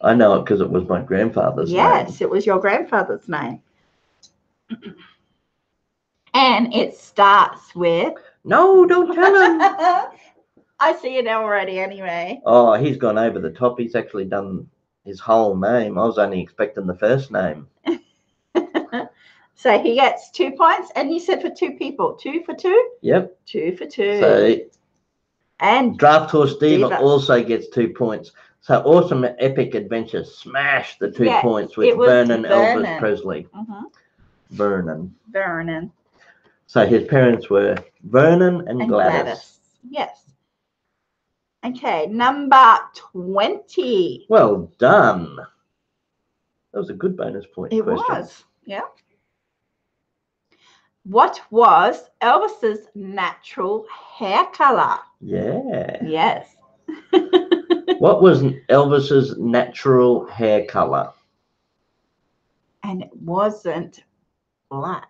S1: I know it because it was my grandfather's name.
S2: Yes, it was your grandfather's name. And it starts with...
S1: No, don't tell him.
S2: I see it already anyway.
S1: Oh, he's gone over the top. He's actually done his whole name. I was only expecting the first name.
S2: So he gets 2 points, and you said for 2 people. 2 for 2?
S1: Yep.
S2: 2 for 2.
S1: So,
S2: and
S1: Draft Horse Diva
S2: Diva
S1: also gets 2 points. So, Awesome Epic Adventure smashed the 2 points with Vernon Elvis Presley.
S2: Vernon.
S1: So, his parents were Vernon and Gladys.
S2: Yes. Okay, number 20.
S1: Well done. That was a good bonus point
S2: It
S1: question.
S2: was, yeah. What was Elvis's natural hair color?
S1: Yeah.
S2: Yes.
S1: What was Elvis's natural hair color?
S2: And it wasn't black.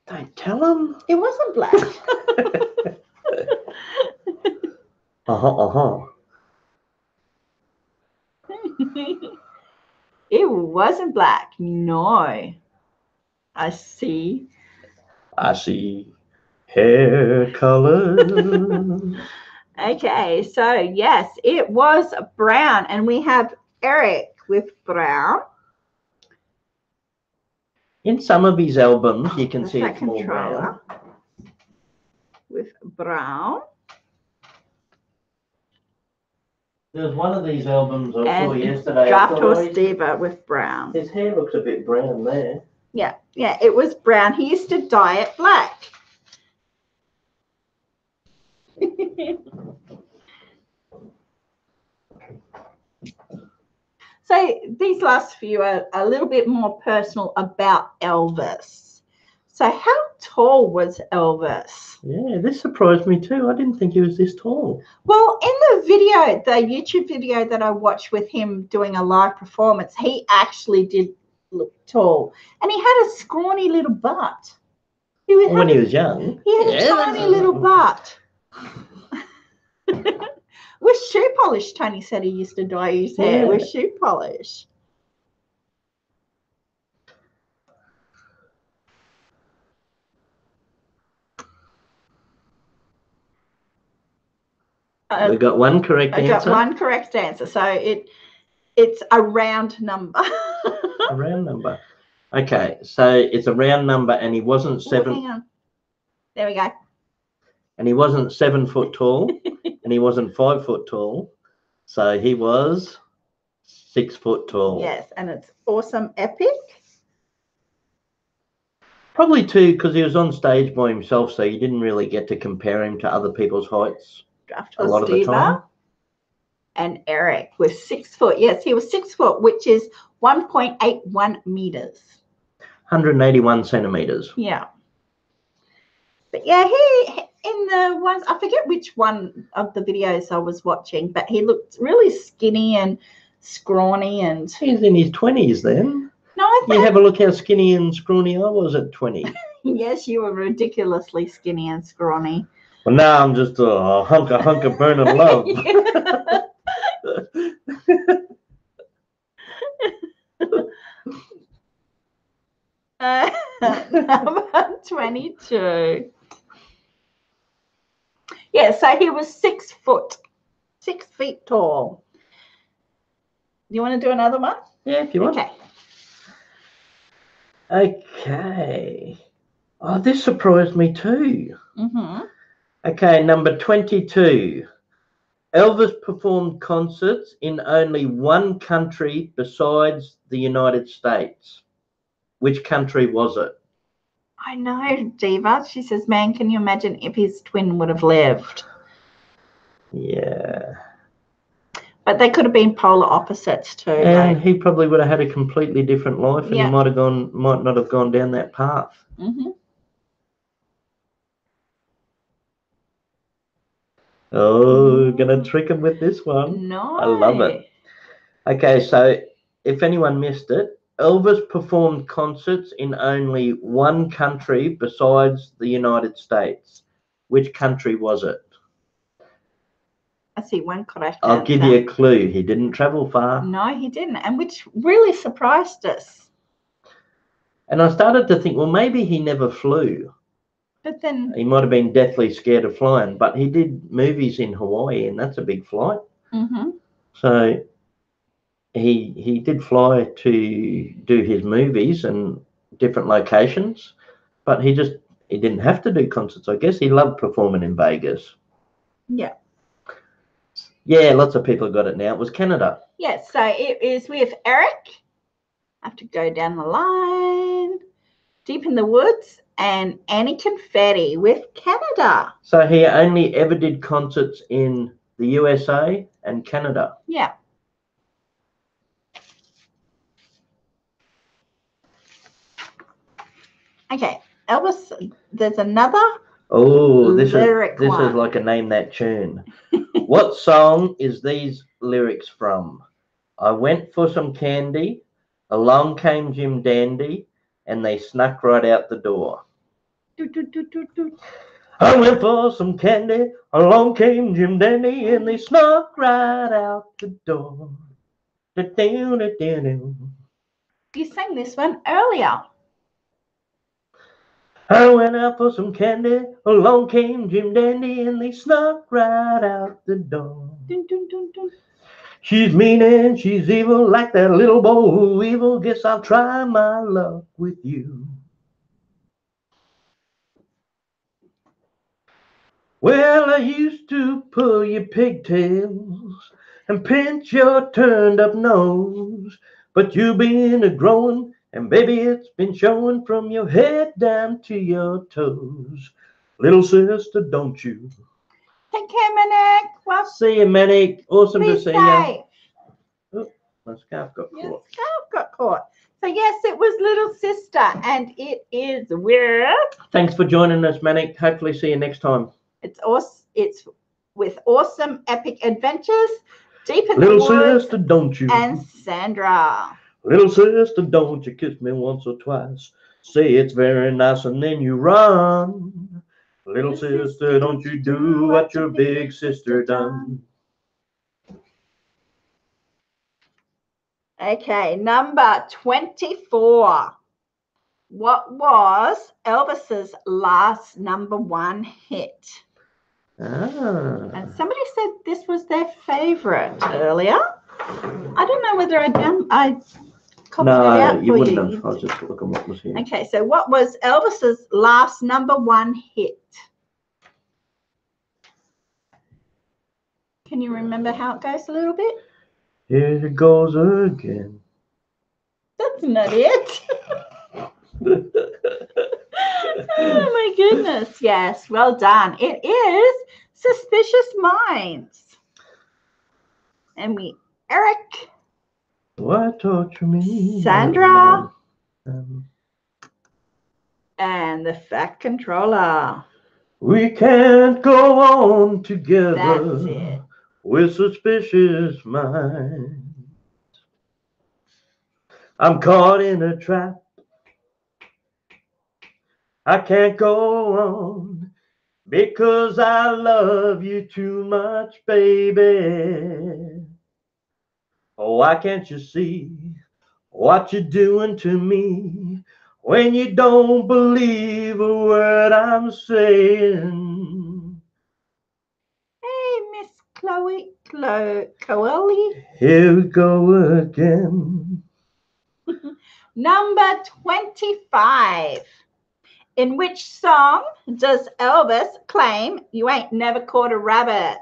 S1: Don't tell him.
S2: It wasn't black. It wasn't black. No. I see
S1: hair color.
S2: Okay, so yes, it was brown, and we have Eric with brown.
S1: In some of his albums, you can see it's more
S2: Controller
S1: brown.
S2: With brown.
S1: There's one of these albums I saw
S2: And
S1: yesterday.
S2: Draft Horse Diva with brown.
S1: His hair looks a bit brown there.
S2: Yeah, it was brown. He used to dye it black. So these last few are a little bit more personal about Elvis. So how tall was Elvis?
S1: Yeah, this surprised me too. I didn't think he was this tall.
S2: Well, in the video, the YouTube video that I watched with him doing a live performance, he actually did look tall. And he had a scrawny little butt.
S1: When he was young.
S2: He had a tiny little butt. With shoe polish, Tony said he used to dye his hair with shoe polish.
S1: We got one correct answer.
S2: I got one correct answer. So it's a round number.
S1: A round number. Okay, so it's a round number, and he wasn't seven.
S2: Hang on. There we go.
S1: And he wasn't 7 foot tall, and he wasn't 5 foot tall. So he was 6 foot tall.
S2: Yes, and it's Awesome Epic.
S1: Probably too, because he was on stage by himself, so you didn't really get to compare him to other people's heights.
S2: Draft
S1: a lot of the time.
S2: And Eric with 6 foot. Yes, he was 6 foot, which is 1.81 meters.
S1: 181 centimeters.
S2: Yeah. But yeah, he in the ones, I forget which one of the videos I was watching, but he looked really skinny and scrawny, and
S1: he's in his 20s then.
S2: No, I think
S1: you have a look how skinny and scrawny I was at 20.
S2: Yes, you were ridiculously skinny and scrawny.
S1: Well, now I'm just a hunk of burning love.
S2: Number 22. Yeah, so he was 6 foot, 6 feet tall. You want to do another one?
S1: Yeah, if you want.
S2: Okay.
S1: Okay. Oh, this surprised me too.
S2: Mm-hmm.
S1: Okay, number 22. Elvis performed concerts in only one country besides the United States. Which country was it?
S2: I know, Diva. She says, man, can you imagine if his twin would have lived?
S1: Yeah.
S2: But they could have been polar opposites too.
S1: And he probably would have had a completely different life, and he might not have gone down that path.
S2: Mm-hmm.
S1: Oh, gonna trick him with this one.
S2: No.
S1: I love it. Okay, so if anyone missed it, Elvis performed concerts in only one country besides the United States. Which country was it?
S2: I see one correct
S1: I'll
S2: answer.
S1: give you a clue. He didn't travel far.
S2: No, he didn't, and which really surprised us.
S1: And I started to think, well, maybe he never flew.
S2: But then,
S1: He might have been deathly scared of flying, but he did movies in Hawaii, and that's a big flight. So he did fly to do his movies and different locations, but he didn't have to do concerts. I guess he loved performing in Vegas.
S2: Yeah.
S1: Yeah, lots of people got it now. It was Canada.
S2: Yes, so it is with Eric. I have to go down the line. Deep in the Woods and Annie Confetti with Canada.
S1: So he only ever did concerts in the USA and Canada.
S2: Yeah. Okay, Elvis, there's another lyric
S1: this
S2: one.
S1: is like a name that tune. What song is these lyrics from? I went for some candy, along came Jim Dandy, and they snuck right out the door. I went for some candy, along came Jim Dandy, and they snuck right out the door.
S2: You sang this one earlier.
S1: I went out for some candy, along came Jim Dandy, and they snuck right out the door.
S2: Dun, dun, dun, dun.
S1: She's mean and she's evil, like that little boy who evil. Guess I'll try my luck with you. Well, I used to pull your pigtails and pinch your turned up nose, but you've been a-growing, and baby, it's been showing from your head down to your toes. Little sister, don't you?
S2: Take care, Manic. Well,
S1: See you, Manic. Awesome to see
S2: safe.
S1: you. Oh, my scarf got
S2: Your
S1: caught.
S2: scarf got caught. So yes, it was Little Sister, and it is with.
S1: Thanks for joining us, Manic. Hopefully see you next time.
S2: It's awesome. It's with Awesome Epic Adventures, Deep in
S1: Little
S2: the Woods,
S1: sister, don't you?
S2: and Sandra.
S1: Little sister, don't you kiss me once or twice. Say it's very nice and then you run. Little sister, don't you do what your big sister done.
S2: Okay, number 24. What was Elvis's last #1 hit?
S1: Ah.
S2: And somebody said this was their favorite earlier. I don't know whether I copied it out
S1: No, you
S2: for
S1: wouldn't
S2: you.
S1: have. I was just looking what was here.
S2: Okay, so what was Elvis's last #1 hit? Can you remember how it goes a little bit?
S1: Here it goes again.
S2: That's not it. Oh my goodness. Yes, well done. It is Suspicious Minds. And Eric.
S1: Why torture me?
S2: Sandra. And the Fat Controller.
S1: We can't go on together.
S2: That's it.
S1: With suspicious minds. I'm caught in a trap. I can't go on because I love you too much, baby. Oh, why can't you see what you're doing to me when you don't believe a word I'm saying?
S2: Hey, Miss Chloe.
S1: Here we go again.
S2: Number 25. In which song does Elvis claim you ain't never caught a rabbit?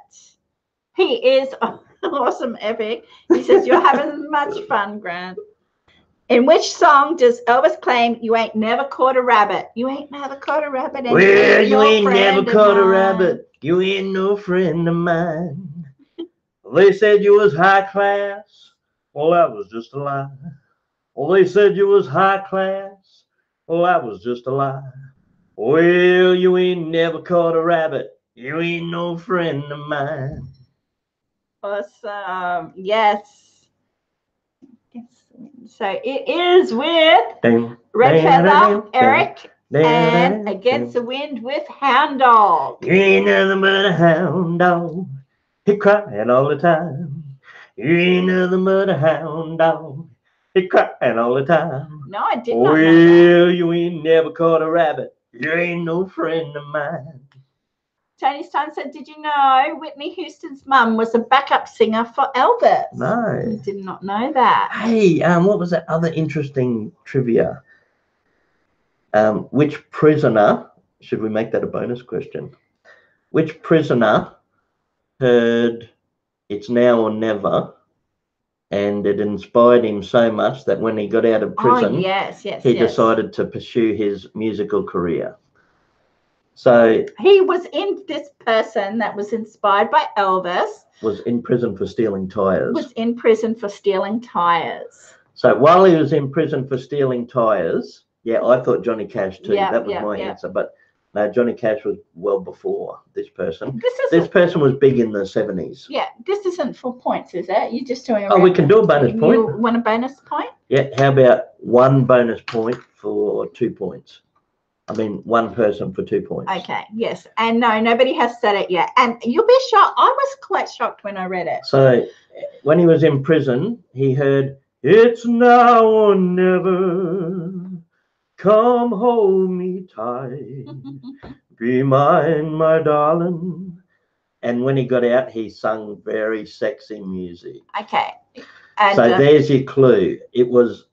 S2: He is Awesome Epic. He says you're having much fun, Grant. In which song does Elvis claim you ain't never caught a rabbit? You ain't never caught a rabbit.
S1: Well, you ain't never caught a rabbit. You ain't no friend of mine. They said you was high class. Well, that was just a lie. Well, they said you was high class. Well, that was just a lie. Well, you ain't never caught a rabbit. You ain't no friend of mine.
S2: Awesome. Yes. So it is with Red Feather, Eric, and Against the Wind with Hound Dog.
S1: You ain't nothing but a hound dog. He crying all the time. You ain't nothing but a hound dog. He crying all the time.
S2: No, I did not know that.
S1: Well, you ain't never caught a rabbit. You ain't no friend of mine.
S2: Tony Stein said, did you know Whitney Houston's mum was a backup singer for Elvis?
S1: No.
S2: Did not know that.
S1: Hey, what was that other interesting trivia? Which prisoner, should we make that a bonus question? Which prisoner heard It's Now or Never, and it inspired him so much that when he got out of prison, he decided to pursue his musical career? So
S2: he was in, this person that was inspired by Elvis
S1: was in prison for stealing tires. So while he was in prison for stealing tires, I thought Johnny Cash too. That was my answer. But no, Johnny Cash was well before this person. This person was big in the 70s.
S2: Yeah, this isn't for points, is it? You're just doing a
S1: we can do a bonus point.
S2: You want a bonus point?
S1: Yeah, how about one bonus point for 2 points? I mean, one person for 2 points.
S2: Okay, yes. And no, nobody has said it yet. And you'll be shocked. I was quite shocked when I read it.
S1: So when he was in prison, he heard, "It's now or never. Come hold me tight. Be mine, my darling." And when he got out, he sung very sexy music.
S2: Okay. And,
S1: so there's your clue. It was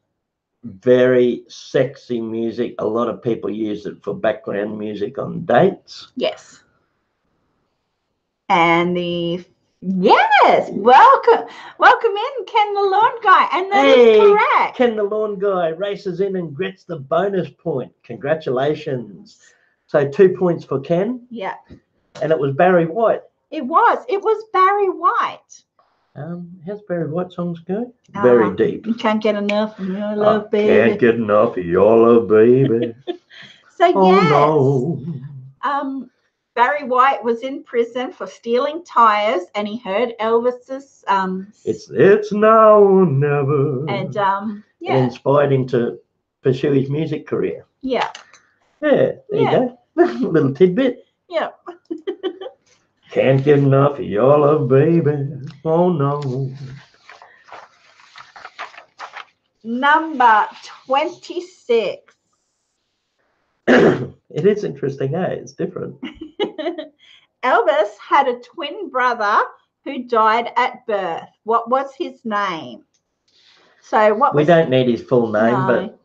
S1: very sexy music. A lot of people use it for background music on dates.
S2: Yes. And welcome in, Ken the Lawn Guy. And that is correct.
S1: Ken the Lawn Guy races in and gets the bonus point. Congratulations. So 2 points for Ken.
S2: Yeah.
S1: And it was Barry White.
S2: It was Barry White.
S1: How's Barry White songs go? Very deep.
S2: You can't get enough of your love, baby.
S1: Can't get enough of your love, baby.
S2: So Barry White was in prison for stealing tires, and he heard Elvis's
S1: It's now or never.
S2: And
S1: it inspired him to pursue his music career.
S2: Yeah.
S1: Yeah, there you go. Little tidbit.
S2: Yeah.
S1: Can't get enough of your love, baby. Oh, no.
S2: Number 26.
S1: It is interesting, It's different.
S2: Elvis had a twin brother who died at birth. What was his name? So
S1: we don't need his full name, but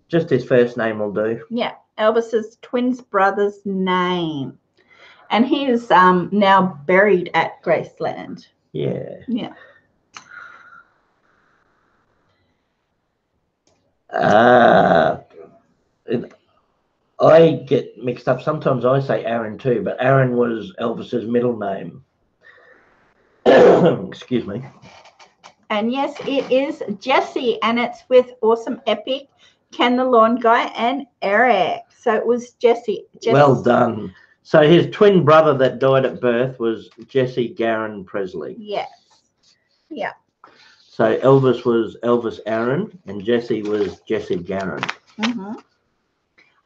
S1: just his first name will do.
S2: Yeah, Elvis's twin brother's name. And he is now buried at Graceland.
S1: Yeah.
S2: Yeah.
S1: I get mixed up. Sometimes I say Aaron too, but Aaron was Elvis's middle name. Excuse me.
S2: And yes, it is Jesse, and it's with Awesome Epic, Ken the Lawn Guy, and Eric. So it was Jesse.
S1: Well done. So his twin brother that died at birth was Jesse Garin Presley.
S2: Yes. Yeah.
S1: So Elvis was Elvis Aaron, and Jesse was Jesse Garin.
S2: Mm-hmm.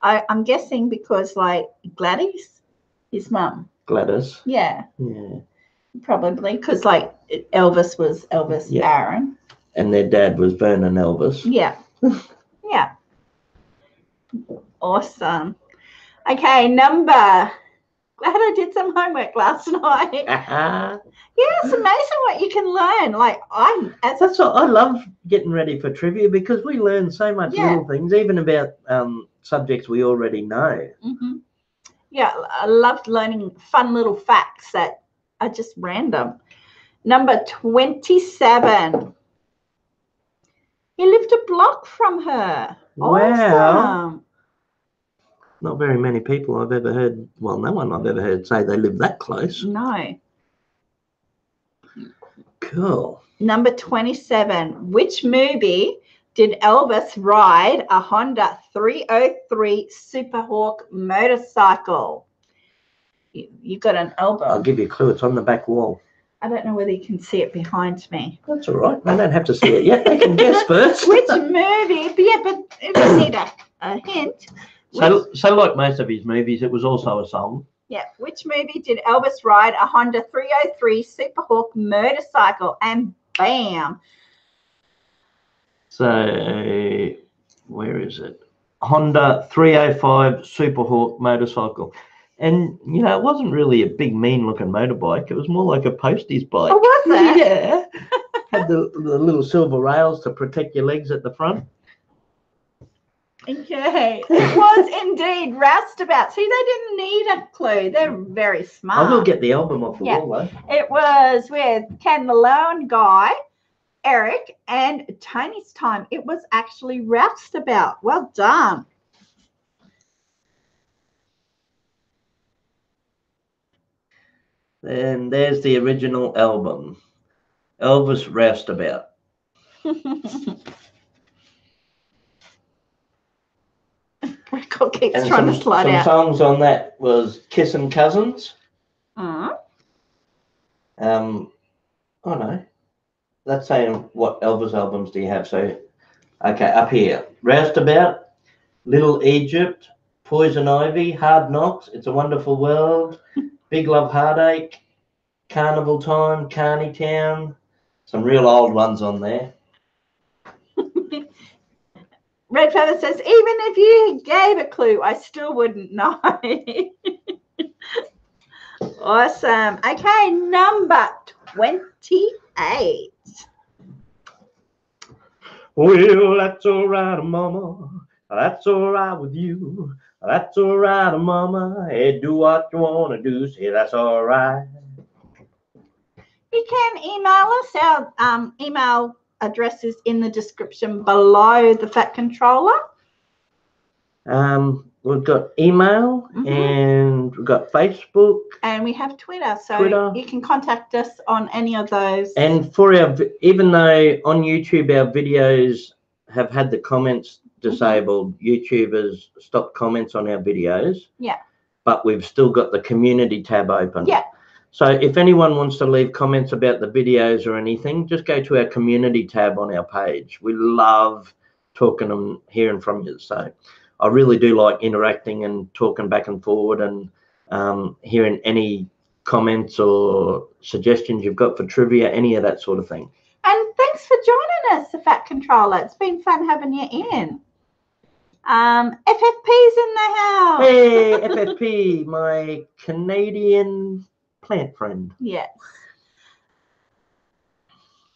S2: I'm guessing because like Gladys, his mum.
S1: Gladys.
S2: Yeah.
S1: Yeah.
S2: Probably because like Elvis was Elvis Aaron.
S1: And their dad was Vernon Elvis.
S2: Yeah. Yeah. Awesome. Okay, glad I did some homework last night. Yeah, it's amazing what you can learn. Like
S1: that's what I love getting ready for trivia, because we learn so much little things, even about subjects we already know.
S2: Mm-hmm. Yeah, I loved learning fun little facts that are just random. Number 27. He lived a block from her.
S1: Wow.
S2: Awesome.
S1: Not very many people I've ever heard, well, no one I've ever heard say they live that close.
S2: No.
S1: Cool.
S2: Number 27. Which movie did Elvis ride a Honda 303 Superhawk motorcycle? You got an album.
S1: I'll give you a clue. It's on the back wall.
S2: I don't know whether you can see it behind me.
S1: That's all right. They don't have to see it yet. They can guess first.
S2: Which movie? Yeah, but if you need a hint.
S1: So like most of his movies, it was also a song.
S2: Yeah. Which movie did Elvis ride a Honda 303 Superhawk motorcycle? And bam.
S1: So, where is it? Honda 305 Superhawk motorcycle. And, you know, it wasn't really a big, mean-looking motorbike. It was more like a posties bike.
S2: Oh, was it?
S1: Yeah. Had the little silver rails to protect your legs at the front.
S2: Okay. It was indeed roustabout. See, they didn't need a clue. They're very smart.
S1: I will get the album off the wall, though.
S2: It was with Ken Malone, Guy, Eric, and Tony's time. It was actually roustabout. Well done.
S1: And there's the original album, Elvis Roustabout.
S2: Record keeps
S1: And
S2: trying to slide
S1: some
S2: out.
S1: songs on that was Kissin' Cousins.
S2: Uh-huh.
S1: Oh no, that's saying what Elvis albums do you have? So, okay, up here, Roustabout, Little Egypt, Poison Ivy, Hard Knocks, It's a Wonderful World, Big Love Heartache, Carnival Time, Carney Town, some real old ones on there.
S2: Red Feather says, even if you gave a clue, I still wouldn't know. Awesome. Okay, number 28.
S1: Well, that's all right, Mama. That's all right with you. That's all right, Mama. Hey, do what you want to do. Say that's all right.
S2: You can email us. Our email address is in the description below the Fat Controller.
S1: We've got email and we've got Facebook.
S2: And we have Twitter. So
S1: Twitter.
S2: you can contact us on any of those.
S1: And for even though on YouTube our videos have had the comments disabled, YouTubers stopped comments on our videos.
S2: Yeah.
S1: But we've still got the community tab open.
S2: Yeah.
S1: So if anyone wants to leave comments about the videos or anything, just go to our community tab on our page. We love talking and hearing from you. So I really do like interacting and talking back and forward and hearing any comments or suggestions you've got for trivia, any of that sort of thing.
S2: And thanks for joining us, the Fat Controller. It's been fun having you in. FFP's in the house.
S1: Hey, FFP, my Canadian plant friend.
S2: Yes.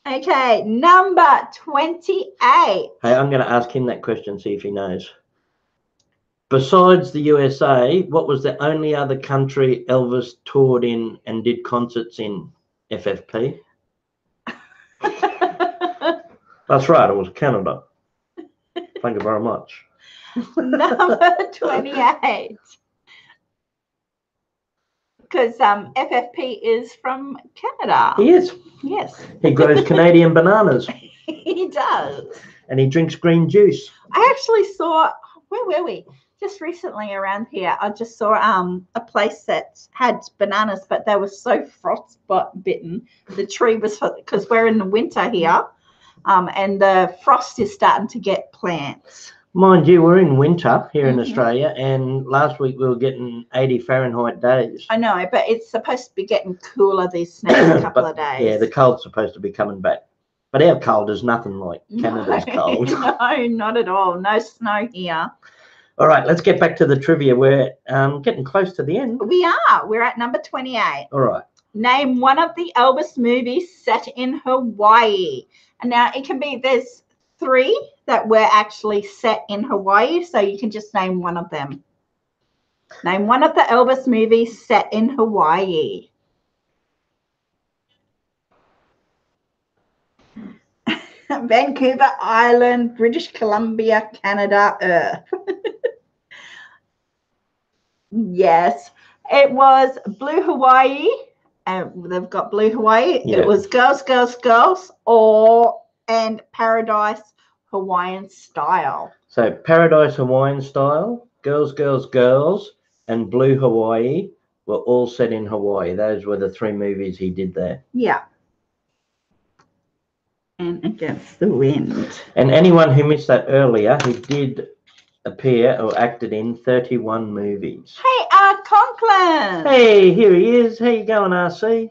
S2: Okay, number 28.
S1: Hey, I'm going to ask him that question, see if he knows. Besides the USA, what was the only other country Elvis toured in and did concerts in, FFP? That's right, it was Canada. Thank you very much.
S2: Number 28. Because FFP is from Canada.
S1: He is.
S2: Yes.
S1: He grows Canadian bananas.
S2: He does.
S1: And he drinks green juice.
S2: I actually saw, where were we? Just recently around here, I just saw a place that had bananas, but they were so frostbitten. The tree was, because we're in the winter here, and the frost is starting to get plants.
S1: Mind you, we're in winter here in Australia, and last week we were getting 80 Fahrenheit days.
S2: I know, but it's supposed to be getting cooler these next couple of days.
S1: Yeah, the cold's supposed to be coming back. But our cold is nothing like Canada's cold.
S2: No, not at all. No snow here.
S1: All right, let's get back to the trivia. We're getting close to the end.
S2: We are. We're at number 28.
S1: All right.
S2: Name one of the Elvis movies set in Hawaii. And now it can be, there's 3 that were actually set in Hawaii, so you can just name one of them. Name one of the Elvis movies set in Hawaii. Vancouver Island, British Columbia, Canada, Earth. Yes, it was Blue Hawaii. They've got Blue Hawaii. Yeah. It was Girls, Girls, Girls, and Paradise Hawaiian Style.
S1: So Paradise Hawaiian Style, Girls, Girls, Girls, and Blue Hawaii were all set in Hawaii. Those were the 3 movies he did there.
S2: Yeah. And Against the Wind.
S1: And anyone who missed that earlier, he did appear or acted in 31 movies.
S2: Hey, Art Conklin.
S1: Hey, here he is. How you going, RC?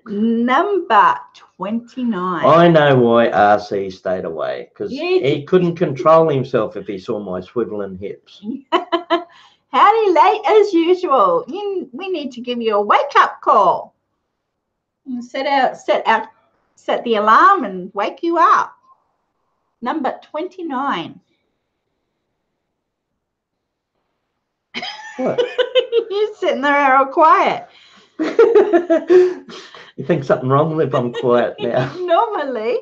S2: Number 29.
S1: I know why RC stayed away, because
S2: You
S1: he couldn't control himself if he saw my swiveling hips.
S2: Howdy late as usual. We need to give you a wake-up call. And set the alarm and wake you up. Number 29.
S1: What?
S2: You're sitting there all quiet.
S1: You think something wrong if I'm quiet now?
S2: Normally.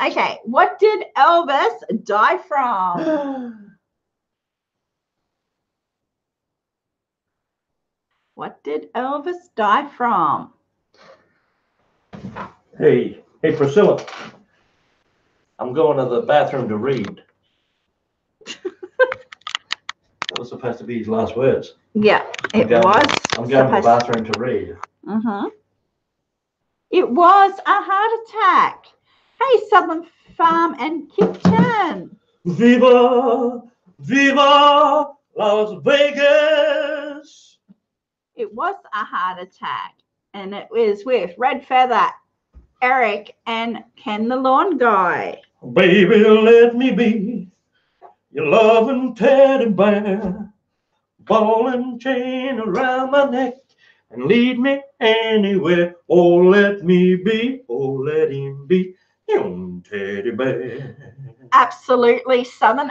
S2: Okay, what did Elvis die from? What did Elvis die from?
S1: Hey, Priscilla. I'm going to the bathroom to read. That was supposed to be his last words.
S2: Yeah,
S1: I'm going to the bathroom to read.
S2: It was a heart attack. Hey, Southern Farm and Kitchen.
S1: Viva, viva Las Vegas.
S2: It was a heart attack, and it was with Red Feather, Eric, and Ken the Lawn Guy.
S1: Baby, let me be your loving teddy bear, ball and chain around my neck, and lead me anywhere. Oh, let me be, oh, let him be your own teddy bear.
S2: Absolutely, Southern.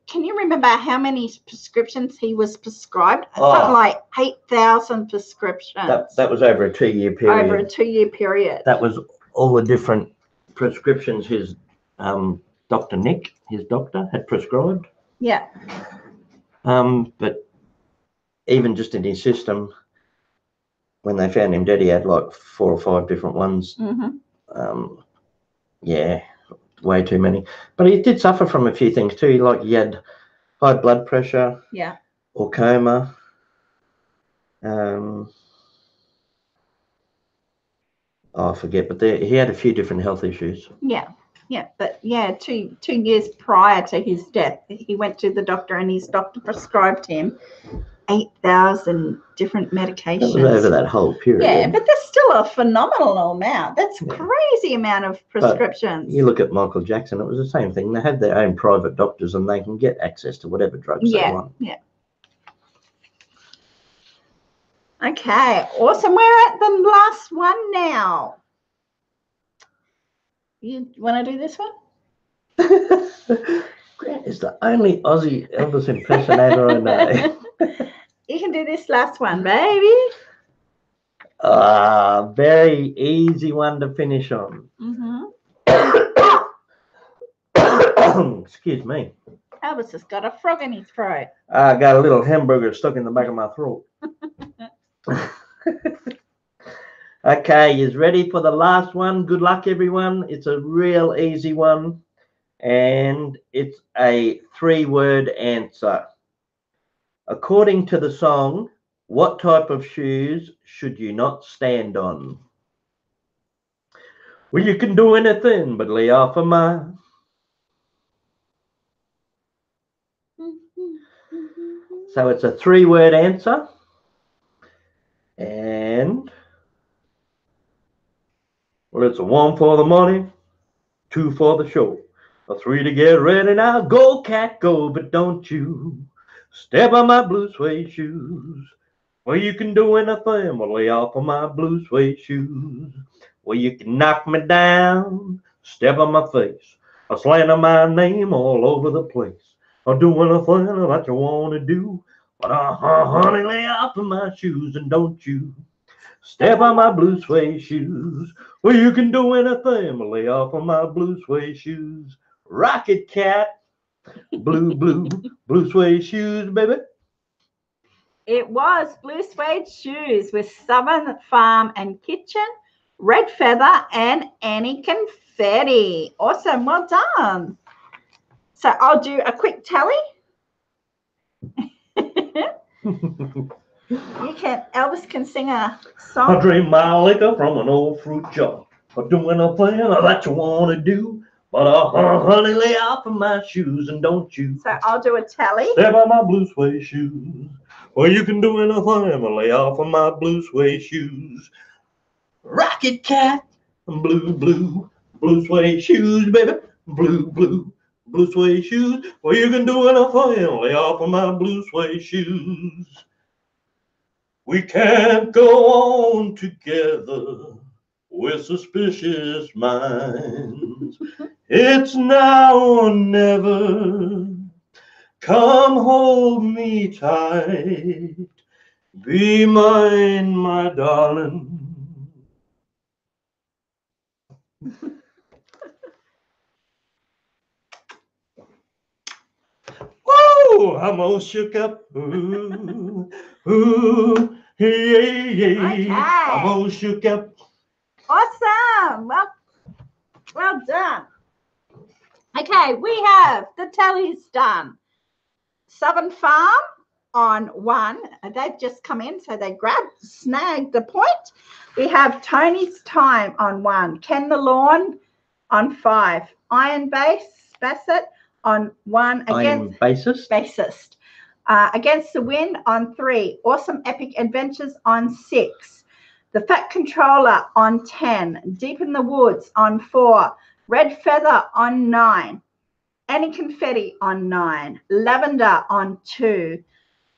S2: Can you remember how many prescriptions he was prescribed? Something like 8,000 prescriptions.
S1: That was over a 2-year period.
S2: Over a 2-year period.
S1: That was all the different prescriptions his Dr. Nick, his doctor, had prescribed.
S2: Yeah.
S1: But even just in his system, when they found him dead, he had like 4 or 5 different ones. Yeah, way too many. But he did suffer from a few things too. Like he had high blood pressure.
S2: Yeah.
S1: Or coma. I forget, but he had a few different health issues.
S2: Yeah. Yeah, but yeah, 2 years prior to his death, he went to the doctor and his doctor prescribed him 8,000 different medications.
S1: That was over that whole period.
S2: Yeah, but that's still a phenomenal amount. That's crazy amount of prescriptions.
S1: But you look at Michael Jackson, it was the same thing. They have their own private doctors and they can get access to whatever drugs they want.
S2: Yeah. Okay, awesome. We're at the last one now. You want to do this one?
S1: Grant is the only Aussie Elvis impersonator I know.
S2: You can do this last one, baby.
S1: Very easy one to finish on. Excuse me.
S2: Elvis has got a frog in his throat.
S1: I got a little hamburger stuck in the back of my throat. Okay, you ready for the last one? Good luck, everyone. It's a real easy one. And it's a 3-word answer. According to the song, what type of shoes should you not stand on? Well, you can do anything but lay off of mine. So it's a 3-word answer. And well, it's a 1 for the money, 2 for the show, a 3 to get ready now. Go, cat, go, but don't you step on my blue suede shoes. Well, you can do anything but lay off of my blue suede shoes. Well, you can knock me down, step on my face, or slander my name all over the place, or do anything that you want to do. But honey, lay off of my shoes and don't you step on my blue suede shoes. Well, you can do anything but lay off of my blue suede shoes. Rocket cat, blue suede shoes, baby.
S2: It was Blue Suede Shoes with Southern Farm and Kitchen, Red Feather, and Annie Confetti. Awesome, well done. So I'll do a quick tally. Elvis can sing a song.
S1: I drink my liquor from an old fruit jar. I'm doing a thing that you want to do. But honey, lay off of my shoes and don't you.
S2: So I'll do a tally.
S1: Step on my blue suede shoes. Well, you can do anything but lay off of my blue suede shoes. Rocket cat, blue, blue, blue suede shoes, baby. Blue, blue, blue suede shoes. Well, you can do enough for him. Lay off of my blue suede shoes. We can't go on together with suspicious minds. It's now or never. Come hold me tight. Be mine, my darling. Whoa, I'm all shook up. Ooh, ooh, hey, hey,
S2: Okay.
S1: I'm all shook up.
S2: Awesome. Well done. Okay, we have the tallies done. Southern Farm on 1. They've just come in, so they snagged the point. We have Tony's Time on 1. Ken the Lawn on 5. Iron Bassett on 1.
S1: Iron Bassist.
S2: Against the Wind on 3. Awesome Epic Adventures on 6. The Fat Controller on 10. Deep in the Woods on 4. Red Feather on 9. Annie Confetti on 9. Lavender on 2.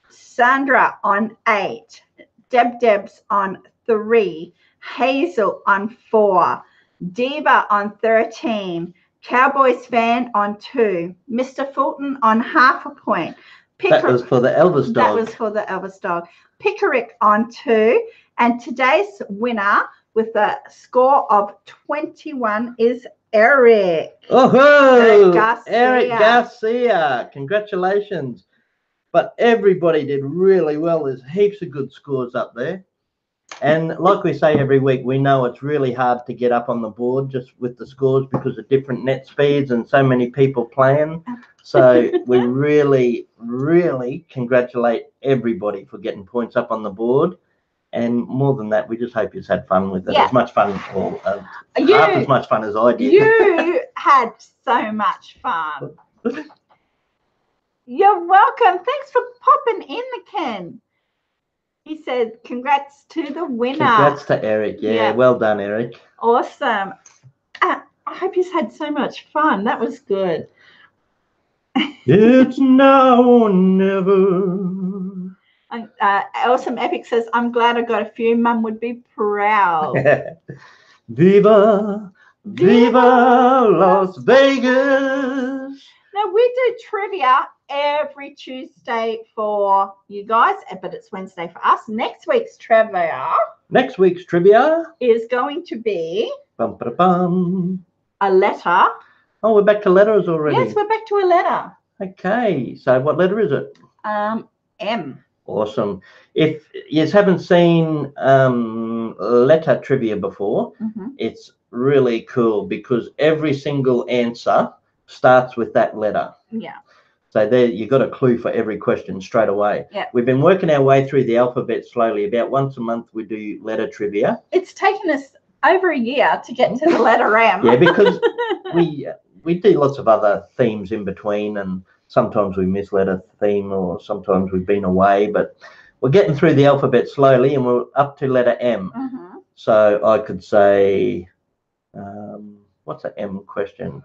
S2: Sandra on 8. Debs on 3. Hazel on 4. Diva on 13. Cowboys Fan on 2. Mr. Fulton on half a point.
S1: That was for the Elvis dog.
S2: That was for the Elvis dog. Pickerick on 2. And today's winner with a score of 21 is Eric.
S1: Oh, Eric Garcia. Congratulations. But everybody did really well. There's heaps of good scores up there. And like we say every week, we know it's really hard to get up on the board just with the scores because of different net speeds and so many people playing. So we really, really congratulate everybody for getting points up on the board. And more than that, we just hope you've had fun with it.
S2: Yeah.
S1: As much fun, or half as much fun as I did.
S2: You had so much fun. You're welcome. Thanks for popping in the Ken. He said, congrats to the winner.
S1: Congrats to Eric. Yeah, well done, Eric.
S2: Awesome. I hope you've had so much fun. That was good.
S1: It's now or never.
S2: Awesome Epic says, I'm glad I got a few. Mum would be proud.
S1: Viva, Viva Las Vegas.
S2: Now, we do trivia every Tuesday for you guys, but it's Wednesday for us. Next week's trivia is going to be a letter.
S1: Oh, we're back to letters already.
S2: Yes, we're back to a letter.
S1: Okay, so what letter is it?
S2: M.
S1: Awesome. If you haven't seen letter trivia before, it's really cool because every single answer starts with that letter.
S2: Yeah.
S1: So there you got a clue for every question straight away.
S2: Yeah.
S1: We've been working our way through the alphabet slowly. About once a month we do letter trivia.
S2: It's taken us over a year to get to the letter M.
S1: Yeah, because we do lots of other themes in between, and sometimes we miss letter theme or sometimes we've been away, but we're getting through the alphabet slowly and we're up to letter M. So I could say, what's an M question?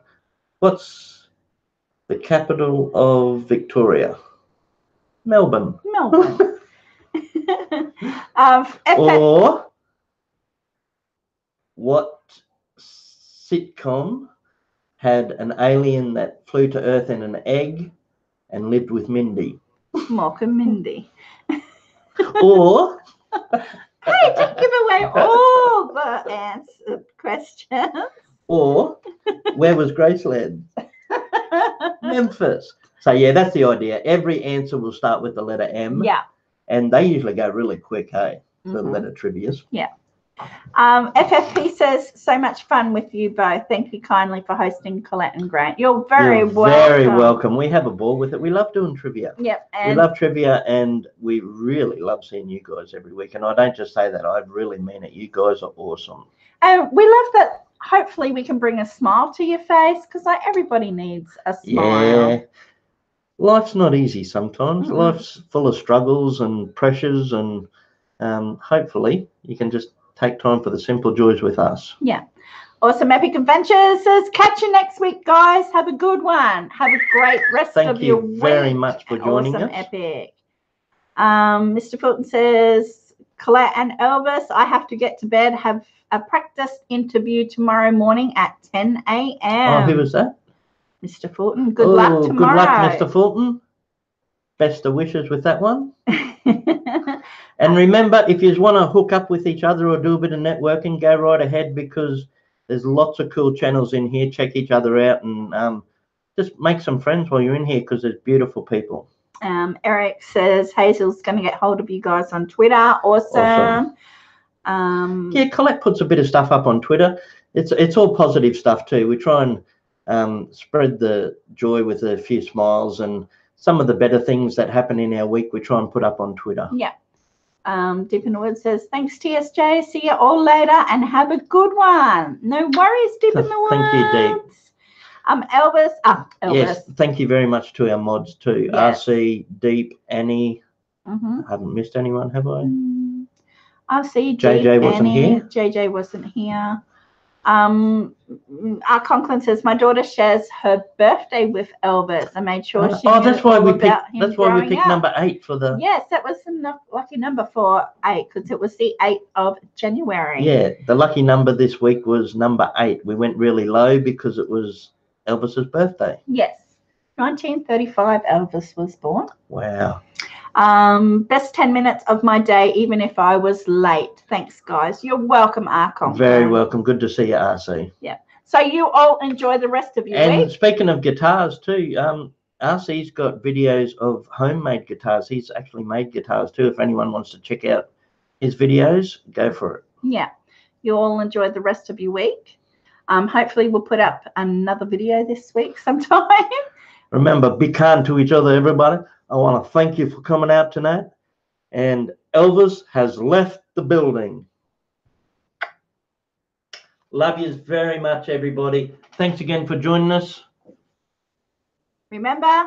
S1: What's the capital of Victoria? Melbourne. Or what sitcom had an alien that flew to Earth in an egg and lived with Mindy?
S2: Mock and Mindy.
S1: Or
S2: hey, don't give away all the answered questions.
S1: Or where was Graceland? Memphis. So yeah, that's the idea. Every answer will start with the letter M.
S2: Yeah.
S1: And they usually go really quick, hey? The letter trivias.
S2: Yeah. FFP says, so much fun with you both. Thank you kindly for hosting Collette and Grant. You're very welcome.
S1: Very welcome. We have a ball with it. We love doing trivia.
S2: Yep.
S1: We love trivia and we really love seeing you guys every week. And I don't just say that, I really mean it. You guys are awesome.
S2: And we love that hopefully we can bring a smile to your face because everybody needs a smile.
S1: Yeah. Life's not easy sometimes. Life's full of struggles and pressures and hopefully you can just take time for the simple joys with us.
S2: Yeah. Awesome Epic Adventures says, catch you next week, guys. Have a good one. Have a great rest of your week.
S1: Thank you very much for joining
S2: Awesome
S1: us.
S2: Epic. Mr. Fulton says, Collette and Elvis, I have to get to bed. Have a practice interview tomorrow morning at 10 a.m.
S1: Oh, who was that?
S2: Mr. Fulton, good luck tomorrow.
S1: Good luck, Mr. Fulton. Best of wishes with that one. And remember, if you want to hook up with each other or do a bit of networking, go right ahead, because there's lots of cool channels in here. Check each other out and just make some friends while you're in here, because there's beautiful people.
S2: Eric says Hazel's going to get hold of you guys on Twitter. Awesome.
S1: Yeah, Collette puts a bit of stuff up on Twitter. It's all positive stuff too. We try and spread the joy with a few smiles, and some of the better things that happen in our week we try and put up on Twitter.
S2: Yeah. Deep in the Woods says, thanks, TSJ. See you all later and have a good one. No worries, Deep in the Woods.
S1: Thank you, Deep.
S2: Elvis. Elvis.
S1: Yes, thank you very much to our mods too.
S2: Yes.
S1: RC, Deep, Annie. I haven't missed anyone, have I?
S2: RC,
S1: JJ
S2: Deep,
S1: wasn't
S2: Annie.
S1: here.
S2: JJ wasn't here. Our Conklin says, my daughter shares her birthday with Elvis. I made sure she knew
S1: that's why
S2: all
S1: we
S2: about
S1: picked.
S2: him
S1: That's why we
S2: growing
S1: picked
S2: up.
S1: number 8 for the.
S2: Yes, that was the lucky number for 8, because it was the 8th of January.
S1: Yeah, the lucky number this week was number 8. We went really low because it was Elvis's birthday.
S2: Yes, 1935 Elvis was born.
S1: Wow.
S2: Best 10 minutes of my day, even if I was late. Thanks, guys. You're welcome, Archon.
S1: Very welcome. Good to see you, RC.
S2: Yeah. So you all enjoy the rest of your
S1: And
S2: week.
S1: speaking of guitars too, RC's got videos of homemade guitars. He's actually made guitars too. If anyone wants to check out his videos, go for it.
S2: Yeah. You all enjoy the rest of your week. Hopefully we'll put up another video this week sometime.
S1: Remember, be kind to each other, everybody. I want to thank you for coming out tonight. And Elvis has left the building. Love you very much, everybody. Thanks again for joining us.
S2: Remember,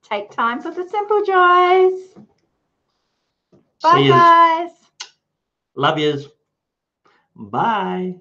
S2: take time for the simple joys. Bye,
S1: See yous.
S2: guys.
S1: Love yous. Bye.